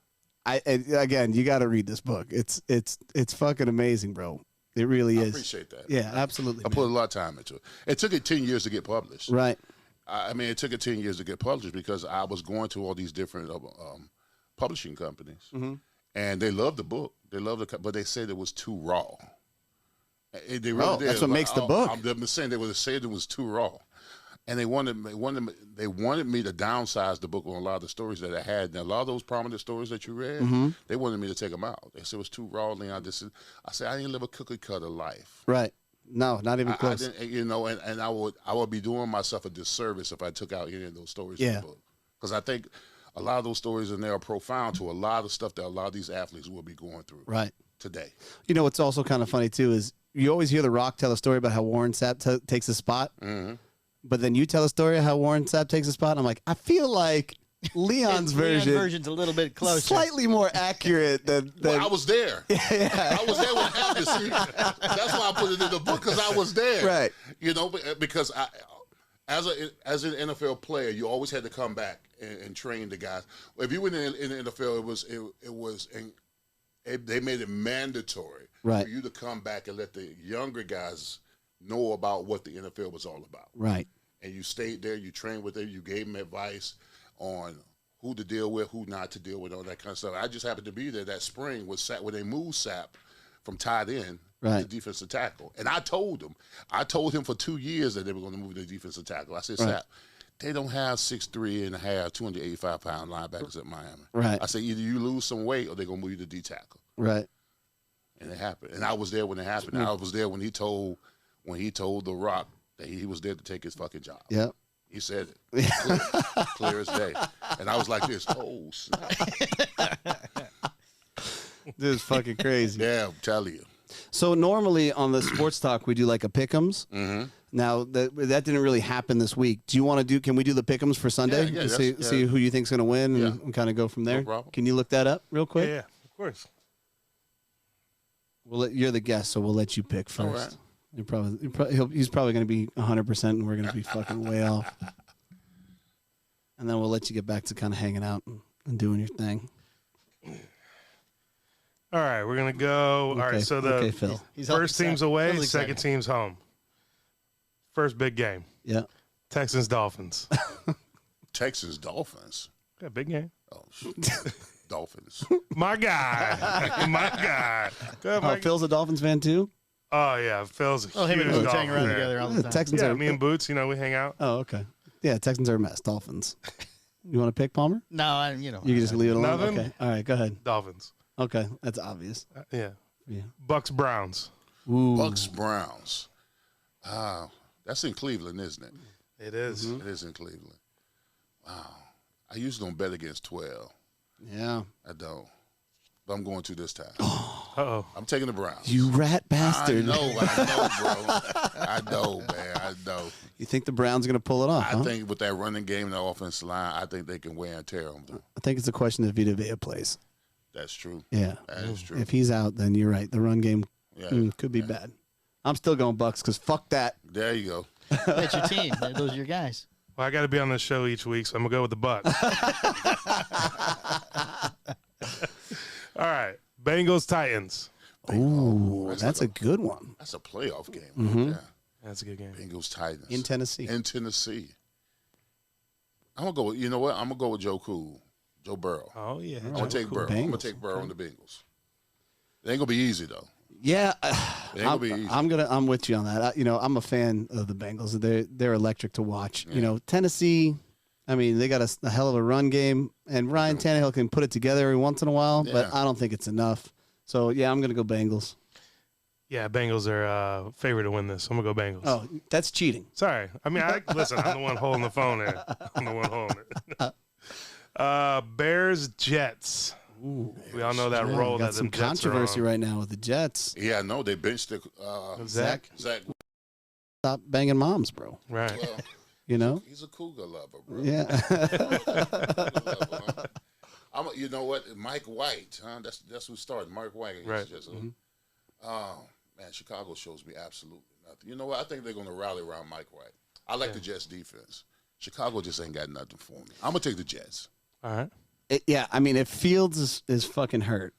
again, you got to read this book. It's fucking amazing, bro. It really is. I appreciate that. Yeah, absolutely. I put a lot of time into it. It took it 10 years to get published. Right. It took it 10 years to get published because I was going to all these different publishing companies, Mm-hmm. and they loved the book. They loved it, but they said it was too raw. They really did. That's what makes the book. I'm saying they would say it was too raw, and they wanted me to downsize the book on a lot of the stories that I had. And a lot of those prominent stories that you read, Mm-hmm. they wanted me to take them out. They said it was too raw. Leon, I said I didn't live a cookie cutter life. Right. No, not even I close. didn't, and I would be doing myself a disservice if I took out any of those stories Yeah. from the book, because I think a lot of those stories in there are profound to a lot of stuff that a lot of these athletes will be going through Right. today. You know what's also kind of funny too is you always hear The Rock tell a story about how Warren Sapp takes a spot, Mm-hmm. but then you tell a story of how Warren Sapp takes a spot. And I'm like, I feel like Leon's version's a little bit closer. slightly more accurate than. Well, I was there. I was there when it happened. See, that's why I put it in the book, because I was there. Right. Because as an NFL player, you always had to come back and train the guys. If you went in the NFL, they made it mandatory Right. for you to come back and let the younger guys know about what the NFL was all about. Right. And you stayed there, you trained with them, you gave them advice on who to deal with, who not to deal with, all that kind of stuff. I just happened to be there that spring when they moved Sapp from tight end Right. to defensive tackle. And I told him for 2 years that they were going to move to defensive tackle. I said, Right. Sapp, they don't have 6'3" and a half, 285-pound linebackers at Miami. Right. I said, either you lose some weight or they're going to move you to D tackle. Right. And it happened. And I was there when it happened. I was there when he told The Rock that he was there to take his fucking job. Yep. He said it. Clear as day. And I was like this, oh, snap. This is fucking crazy. Yeah, I'm telling you. So normally on the sports talk we do like a pick'ems. Mm-hmm. Now that didn't really happen this week. Do you want to do? Can we do the pick'ems for Sunday? Yeah, And see who you think's going to win and kind of go from there. problem. Can you look that up real quick? Yeah, of course. You're the guest, so we'll let you pick first. All right. He's probably going to be 100%, and we're going to be fucking way off. And then we'll let you get back to kind of hanging out and doing your thing. All right, we're gonna go. All right, so the Phil. He's first team's away, Phil's excited. second team's home. First big game, Yeah. Texans Dolphins. Texas Dolphins. Yeah, big game. Oh, shit. Dolphins. My guy, my guy. Go ahead, Oh, Mike. Phil's a Dolphins fan too. Oh yeah, Phil's a Oh, him and huge Boots hang Dolphin around fan. together all the The time. Texans Yeah, are. me and Boots, we hang out. Oh, okay. Yeah, Texans are a mess. Dolphins. You want to pick Palmer? No, You can just leave it alone. Nothing? Okay. All right. Go ahead. Dolphins. Okay, that's obvious. Yeah. Yeah. Bucks Browns. Ooh. Bucks Browns. That's in Cleveland, isn't it? It is. It is in Cleveland. Wow. I usually don't bet against 12. Yeah. I don't. But I'm going to this time. Uh-oh. I'm taking the Browns. You rat bastard. I know, bro. I know, man. I know. You think the Browns are going to pull it off? I huh? think with that running game and the offensive line, I think they can wear and tear them. I think it's a question of Vita Vea plays. That's true. Yeah. That is true. If he's out, then you're right. The run game Yeah. could be bad. I'm still going Bucks because fuck that. There you go. That's your team. Those are your guys. Well, I got to be on this show each week, so I'm going to go with the Bucks. All right. Bengals Titans. Ooh, that's a good one. That's a playoff game. Mm-hmm. Yeah. That's a good game. Bengals Titans. In Tennessee. In Tennessee. I'm going to go with, you know what? I'm going to go with Joe Burrow. Oh, yeah. I'm going to take Burrow. I'm going Bengals. to take Burrow on the Bengals. It ain't going to be easy, though. Yeah, It ain't going to be easy. I'm with you on that. I'm a fan of the Bengals. They're electric to watch. Yeah. Tennessee. I mean, they got a hell of a run game, and Ryan Tannehill can put it together every once in a while, but Yeah. I don't think it's enough. So yeah, I'm gonna go Bengals. Yeah, Bengals are favorite to win this. I'm going to go Bengals. Oh, that's cheating. Sorry. I mean, listen, I'm the one holding the phone here. I'm the one holding it. Bears Jets. Ooh, We all know that yeah, role got that some the Jets controversy are on. right now with the Jets. Yeah, I know. They benched Zach. Zach. Stop banging moms, bro. Right. Well, You know? he's a cougar lover, bro. Yeah. You know what? Mike White, huh? That's who started. Mike White. He's Right. just oh, man, Chicago shows me absolutely nothing. You know what? I think they're going to rally around Mike White. I like the Jets' defense. Chicago just ain't got nothing for me. I'm going to take the Jets. All right. Yeah, I mean, if Fields is fucking hurt,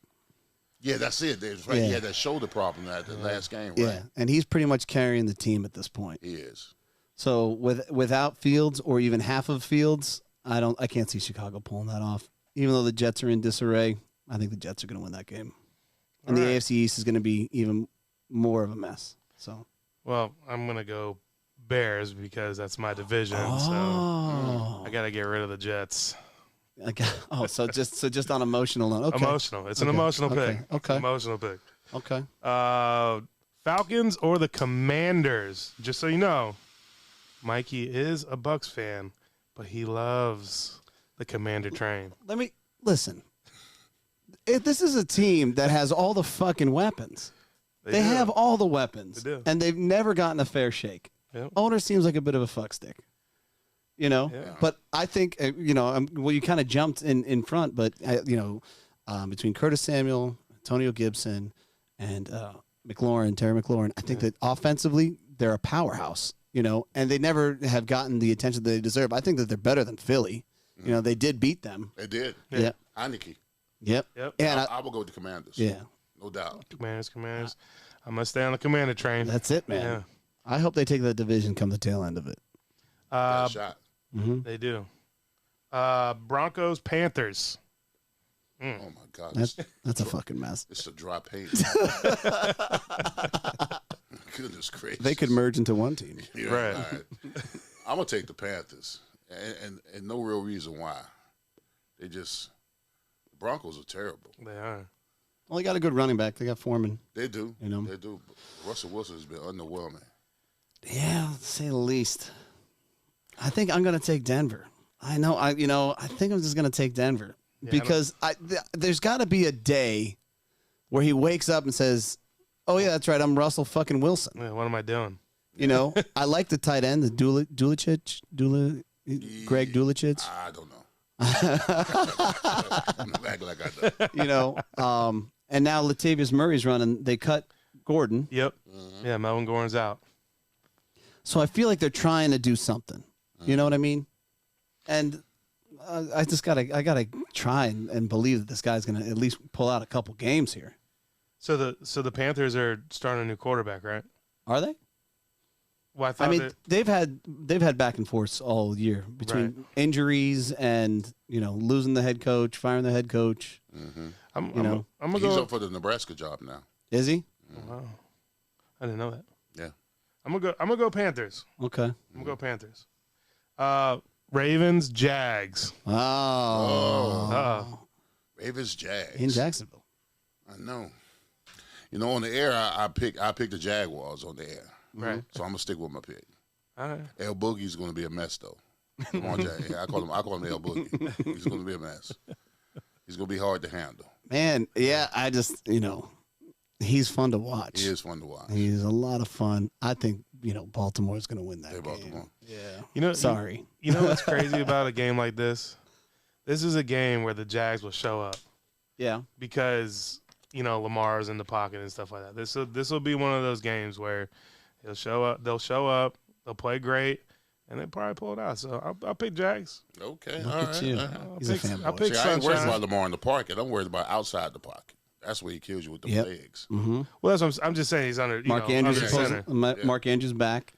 Yeah, that's it. That's right. Yeah. He had that shoulder problem at the last game, right? yeah, and he's pretty much carrying the team at this point. He is. So without Fields or even half of Fields, I can't see Chicago pulling that off. even though the Jets are in disarray, I think the Jets are going to win that game. And All the right. AFC East is going to be even more of a mess. So. Well, I'm gonna go Bears because that's my division. So Oh. I gotta get rid of the Jets. So just on emotional note. Okay. Emotional. It's an Okay. emotional Okay. pick. Okay. Emotional pick. Okay. Falcons or the Commanders? Just so you know, Mikey is a Bucks fan, but he loves the Commander train. Let me listen. This is a team that has all the fucking weapons. They do. have all the weapons. They do. And they've never gotten a fair shake. Yep. Owner seems like a bit of a fuckstick. You know? Yeah. But I think, well, you kind of jumped in front, but, between Curtis Samuel, Antonio Gibson, and Terry McLaurin, I think that offensively, they're a powerhouse, and they never have gotten the attention that they deserve. I think that they're better than Philly. They did beat them. They did. Yeah. Heineke. Yep. And I will go with the Commanders. yeah, No doubt. Commanders. I'm gonna stay on the Commander train. that's it, man. Yeah. I hope they take that division come the tail end of it. Got a shot. They do. Broncos, Panthers. Oh my God. That's a fucking mess. It's a dry paint. Goodness gracious. They could merge into one team. Yeah, Right. all right. I'm gonna take the Panthers, and no real reason why. The Broncos are terrible. They are. Well, they got a good running back. They got Foreman. They do. You know. They do. Russell Wilson has been underwhelming. Yeah, to say the least. I think I'm going to take Denver. I know. I think I'm just going to take Denver because there's got to be a day where he wakes up and says, "Oh yeah, that's right. I'm Russell fucking Wilson." Yeah, what am I doing? I like the tight end, the Greg Dulcich. I don't know. I'm not acting like I know. And now Latavius Murray's running. They cut Gordon. Yep. Yeah, Melvin Gordon's out. So I feel like they're trying to do something. You know what I mean? And I gotta try and believe that this guy's gonna at least pull out a couple games here. So the Panthers are starting a new quarterback, right? Are they? Well, I thought they've had back and forth all year between injuries and losing the head coach, firing the head coach. I'm gonna He's go. up for the Nebraska job now. Is he? Wow, I didn't know that. Yeah. I'm gonna go Panthers. Okay. I'm gonna go Panthers. Ravens, Jags. Oh. Ravens, Jags. In Jacksonville. I know. On the air, I picked the Jaguars on the air. Right. So I'm gonna stick with my pick. All right. El Boogie's gonna be a mess though. Come on, Jag. I call him El Boogie. He's gonna be a mess. He's gonna be hard to handle. Man, yeah, I just he's fun to watch. He is fun to watch. He's a lot of fun. I think Baltimore's going to win that They're game. Baltimore. Yeah. Sorry. You know what's crazy about a game like this? This is a game where the Jags will show up Yeah. because Lamar's in the pocket and stuff like that. This will be one of those games where they'll show up, they'll play great, and they probably pull it out. So I'll pick Jags. Okay. Look all at right. you. all right. He's a fanboy. I'll pick See, I ain't worried Sunshine. about Lamar in the pocket. I'm worried about outside the pocket. That's where he kills you with the Yep. legs. Mm-hmm. Well, that's what I'm just saying. He's under Mark Andrews under center. Mark Andrews back.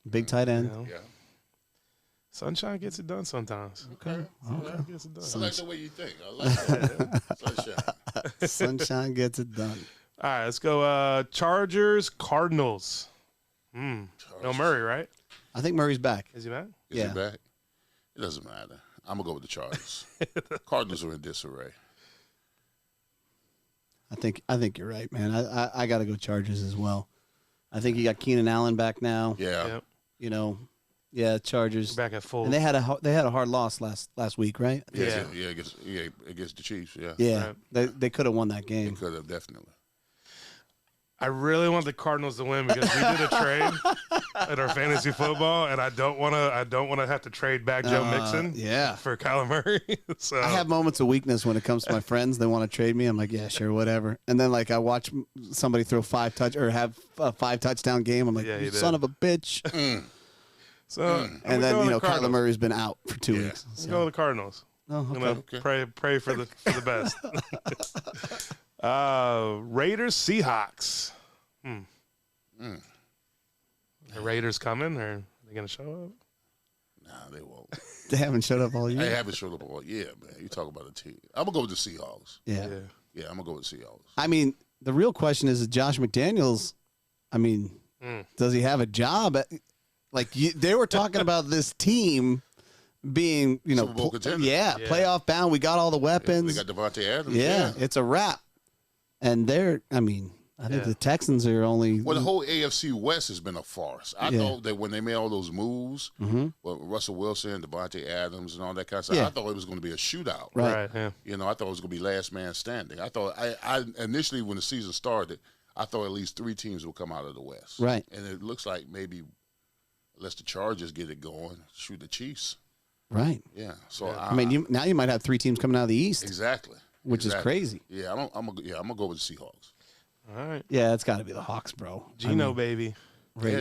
Big tight end. Yeah. Sunshine gets it done sometimes. Okay. Sunshine gets it done. I like the way you think. I like that. Sunshine. Sunshine gets it done. All right, let's go. Chargers, Cardinals. No Murray, right? I think Murray's back. Is he back? Is Yeah. he back? It doesn't matter. I'm gonna go with the Chargers. Cardinals are in disarray. I think you're right, man. I got to go Chargers as well. I think you got Keenan Allen back now. Yeah. Yep. Yeah, Chargers. Back at full. And they had a hard loss last week, right? Yeah. Against the Chiefs. Yeah. Yeah, Right. they could have won that They game. could have definitely. I really want the Cardinals to win because we did a trade at our fantasy football, and I don't want to have to trade back Joe Mixon. Yeah. For Kyler Murray. So I have moments of weakness when it comes to my friends. They want to trade me. I'm like, yeah, sure, whatever. And then I watch somebody throw have a 5 touchdown game. I'm like, Yeah, you he did. son of a bitch. So And then Kyler Kyler Murray's been out for 2 weeks. Let's go with the Cardinals. Oh, okay. Pray for the best. Raiders, Seahawks. The Raiders coming, or are they going to show up? Nah, they won't. They haven't showed up all They year. haven't showed up all. Yeah, man. You talk about a team. I'm gonna go with the Seahawks. Yeah. Yeah, I'm gonna go with the Seahawks. I mean, the real question is Josh McDaniels. I mean, does he have a job? They were talking about this team being, Super Bowl contender. playoff bound. We got all the weapons. They got Devontae Adams. Yeah, it's a wrap. And I think the Texans are only. Well, the whole AFC West has been a farce. I thought that when they made all those moves, with Russell Wilson, Devontae Adams, and all that kind of stuff, I thought it was going to be a shootout. Right. Yeah. I thought it was going to be last man standing. I thought I initially when the season started, I thought at least 3 teams would come out of the West. Right. And it looks like maybe, unless the Chargers get it going, shoot the Chiefs. Right. Yeah. So now you might have 3 teams coming out of the East. Exactly. Which is crazy. Yeah. I'm gonna go with the Seahawks. All right. Yeah, it's got to be the Hawks, bro. Geno, baby.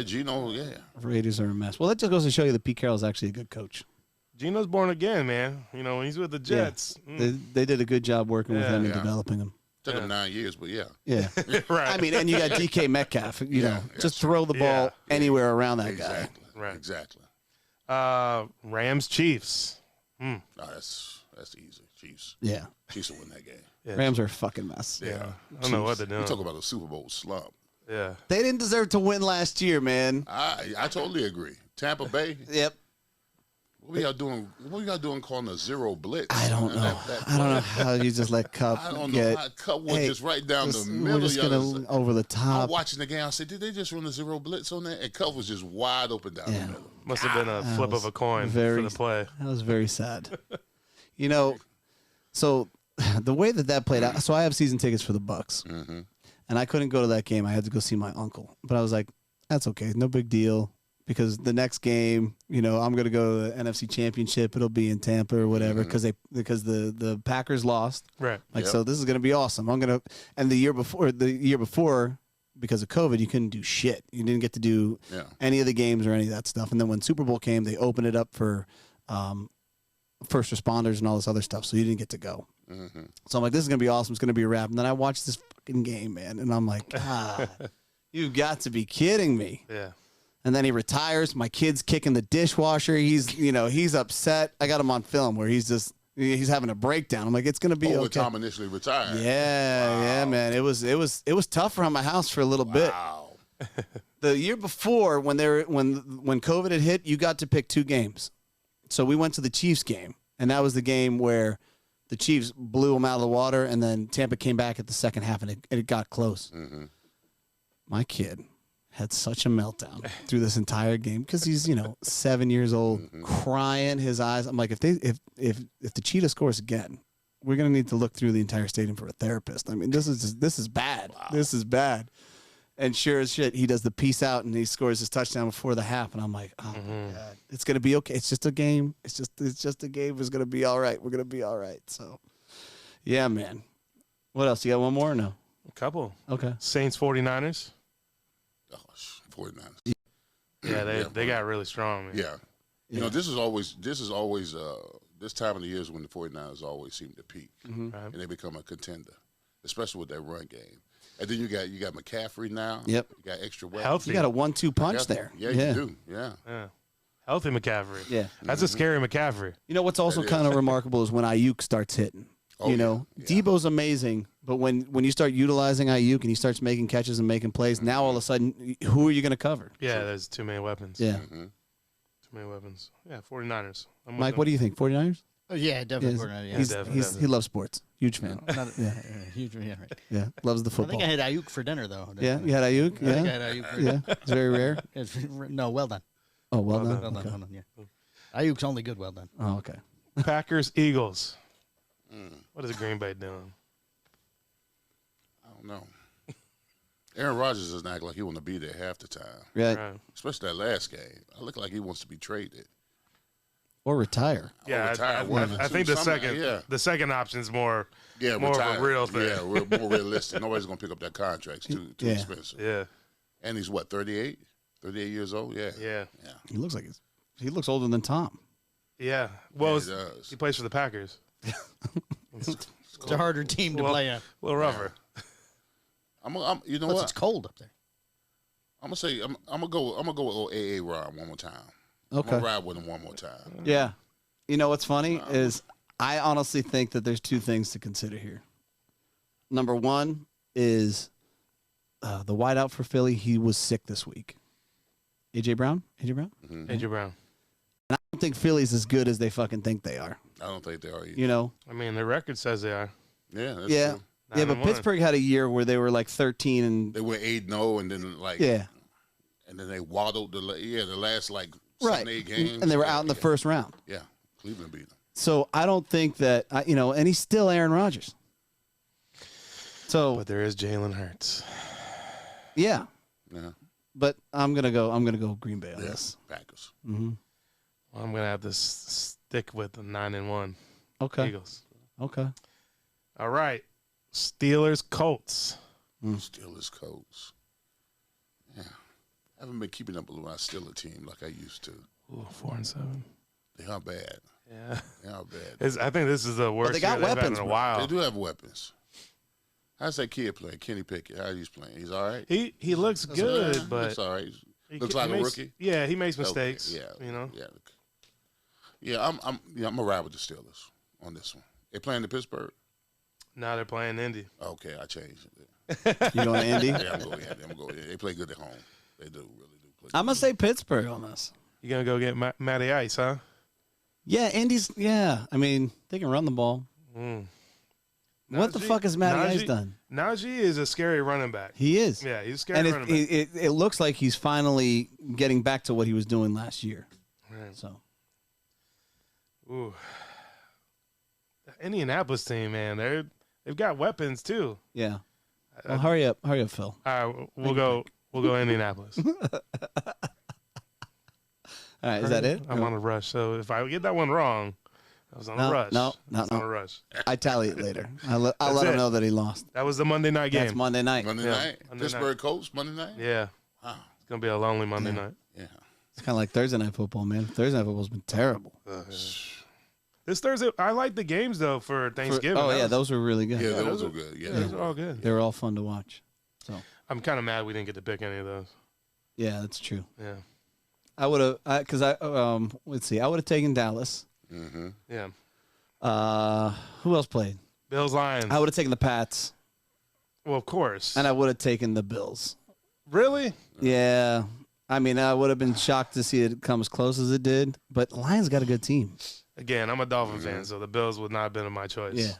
Geno. Yeah. Raiders are a mess. Well, that just goes to show you that Pete Carroll's actually a good coach. Geno's born again, man. When he's with the Jets. They did a good job working with him and developing him. Took him 9 years, but yeah. Yeah. Right. I mean, and you got DK Metcalf. Just throw the ball anywhere around that guy. Right. Exactly. Rams, Chiefs. No, that's easy. Chiefs. Yeah. Chiefs will win that game. Yeah. Rams are a fucking mess. Yeah. I don't know what they're doing. You talk about a Super Bowl slump. Yeah. They didn't deserve to win last year, man. I totally agree. Tampa Bay. Yep. What were y'all doing? What were y'all doing calling a zero blitz? I don't know. I don't know how you just let Cup I don't get. know how Cup went just right down the middle. We're just y'all. gonna over the I'm top. watching the game. I said, did they just run a zero blitz on that? And Cup was just wide open down the middle. Must have been a flip of a coin for the play. That was very sad. So the way that played out. So I have season tickets for the Bucks, and I couldn't go to that game. I had to go see my uncle. But I was like, that's okay, no big deal. Because the next game, I'm going to go to the NFC Championship. It'll be in Tampa or whatever because the Packers lost. Right. So this is going to be awesome. And the year before, because of COVID, you couldn't do shit. You didn't get to do any of the games or any of that stuff. And then when Super Bowl came, they opened it up for first responders and all this other stuff. So you didn't get to go. So I'm like, this is going to be awesome. It's going to be a wrap. And then I watched this fucking game, man. And I'm like, God, you've got to be kidding me. Yeah. And then he retires. My kid's kicking the dishwasher. He's upset. I got him on film where he's having a breakdown. I'm like, it's gonna be okay. Tom initially retired. Yeah, man. It was tough around my house for a little bit. Wow. The year before, when COVID had hit, you got to pick 2 games. So we went to the Chiefs game, and that was the game where the Chiefs blew them out of the water, and then Tampa came back at the second half, and it got close. My kid had such a meltdown through this entire game because he's 7 years old, crying his eyes. I'm like, if the Cheetah scores again, we're gonna need to look through the entire stadium for a therapist. I mean, this is bad. Wow. This is bad. And sure as shit, he does the peace out and he scores his touchdown before the half. And I'm like, oh my God, it's gonna be okay. It's just a game. It's just a game. It's gonna be all right. We're gonna be all right. So, yeah, man. What else? You got one more or no? A couple. Okay. Saints, 49ers. Oh, 49ers. Yeah, they got really strong, man. Yeah. This is always this time of the year is when the 49ers always seem to peak. And they become a contender, especially with that run game. And then you got McCaffrey now. Yep. You got extra weapons. Healthy. You got a 1-2 punch there. Yeah, you do. Yeah. Healthy McCaffrey. Yeah. That's a scary McCaffrey. What's also kind of remarkable is when Ayuk starts hitting. Debo's amazing, but when you start utilizing Ayuk and he starts making catches and making plays, now all of a sudden, who are you going to cover? Yeah, there's too many weapons. Yeah. Too many weapons. Yeah, 49ers. Mike, what do you think? 49ers? Oh, yeah, definitely. He loves sports. Huge fan. Huge, yeah, right. Yeah, loves the I football. think I had Ayuk for dinner, though. Yeah, you had Ayuk? I think I had Ayuk for dinner. Yeah, it's very rare. No, well done. Oh, well done. Well Okay. done, yeah. Ayuk's only good, well done. Oh, okay. Packers, Eagles. What is Green Bay doing? I don't know. Aaron Rodgers doesn't act like he want to be there half the time. Right. Especially that last game. I look like he wants to be traded. Or retire. Yeah, retire. I think the second option is more of retire. a real thing. Yeah, more realistic. Nobody's going to pick up that contract. It's too expensive. Yeah. And he's what, 38? 38 years old? Yeah. Yeah. He looks older than Tom. Yeah. Well, he does. he plays for the Packers. It's a harder team to play on. A little rougher. You know Plus, what? it's cold up there. I'm gonna go with old AA Ron one more time. I'm gonna ride with him one more time. Yeah. You know what's funny is I honestly think that there's two things to consider here. Number one is the wideout for Philly. He was sick this week. AJ Brown. Mm-hmm. AJ Brown. And I don't think Philly's as good as they fucking think they are. I don't think they are either. You know. I mean, the record says they are. Yeah. That's Yeah. true. Yeah, but 9-1. Pittsburgh had a year where they were like 13 and They went 8-0, and then and then they waddled the last like 7-8 games, and they were out in the first round. Yeah, Cleveland beat them. So I don't think that and he's still Aaron Rodgers. So, But there is Jalen Hurts. yeah, Yeah, but I'm gonna go Green Bay on yeah. this. Packers. Mm-hmm. Well, I'm gonna have to stick with the 9-1 Okay. Eagles. Okay. All right, Steelers Colts. Steelers, Colts. Yeah, I haven't been keeping up with my Steelers team like I used to. Ooh, 4-7. They are bad. Yeah, They are bad. I think this is the worst they got year they've weapons, had in a bro. while. They do have weapons. How's that kid playing? Kenny Pickett. How he's playing? He's all right. He looks good, Looks but all right. he Looks he like a makes- rookie. Yeah, he makes Okay, mistakes. Yeah, you know. Yeah. I'm gonna ride with the Steelers on this one. They playing in Pittsburgh. Now they're playing Indy. Okay, I changed it. You going to Indy? Yeah, I'm going. Yeah, I'm going. They play good at home. They do really do play. I'm gonna say Pittsburgh on this. You gonna go get Matty Ice, huh? Yeah, Indy's. Yeah, I mean they can run the ball. Mm. What the fuck has Matty Ice done? Najee is a scary running back. He is. Yeah, he's a scary And running back. it looks like he's finally getting back to what he was doing last year. Right. So Ooh. The Indianapolis team, man, they've got weapons too. yeah. Well, hurry up, Phil. All right, we'll go Indianapolis. All right, is that it? I'm on a rush. So if I get that one wrong, I was on a rush. No. On a rush. I tally it later. I'll let That's him it. know that he lost. That was the Monday night game. That's Monday night. Monday Yeah, night. Monday Pittsburgh night. Colts Monday night. Yeah, Wow. it's gonna be a lonely Monday night. Yeah. It's kind of like Thursday night football, man. Thursday night football's been terrible. This Thursday, I like the games though for Thanksgiving. Oh yeah, those were really good. Yeah, Yeah, those those are are- good. Yeah, those are all good. They were all fun to watch. So I'm kind of mad we didn't get to pick any of those. yeah, that's true. Yeah, I would have because let's see, I would have taken Dallas. Mm-hmm. yeah. Who else played? Bills Lions. I would have taken the Pats, Well, of course. and I would have taken the Bills. Really? Yeah, I mean, I would have been shocked to see it come as close as it did. But Lions got a good team. Again, I'm a Dolphin fan, so the Bills would not have been my choice. Yeah,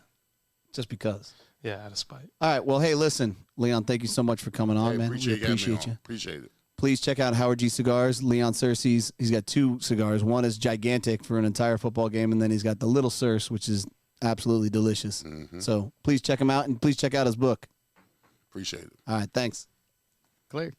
just because. Yeah, out of spite. All right. Well, hey, listen, Leon, thank you so much for coming on, man. Appreciate We appreciate you. Appreciate it. Please check out Howard G Cigars. Leon Searcy's. He's got 2 cigars. One is gigantic for an entire football game, and then he's got the Little Circe, which is absolutely delicious. Mm-hmm. So please check him out, and please check out his book. Appreciate it. All right. Thanks. Clear.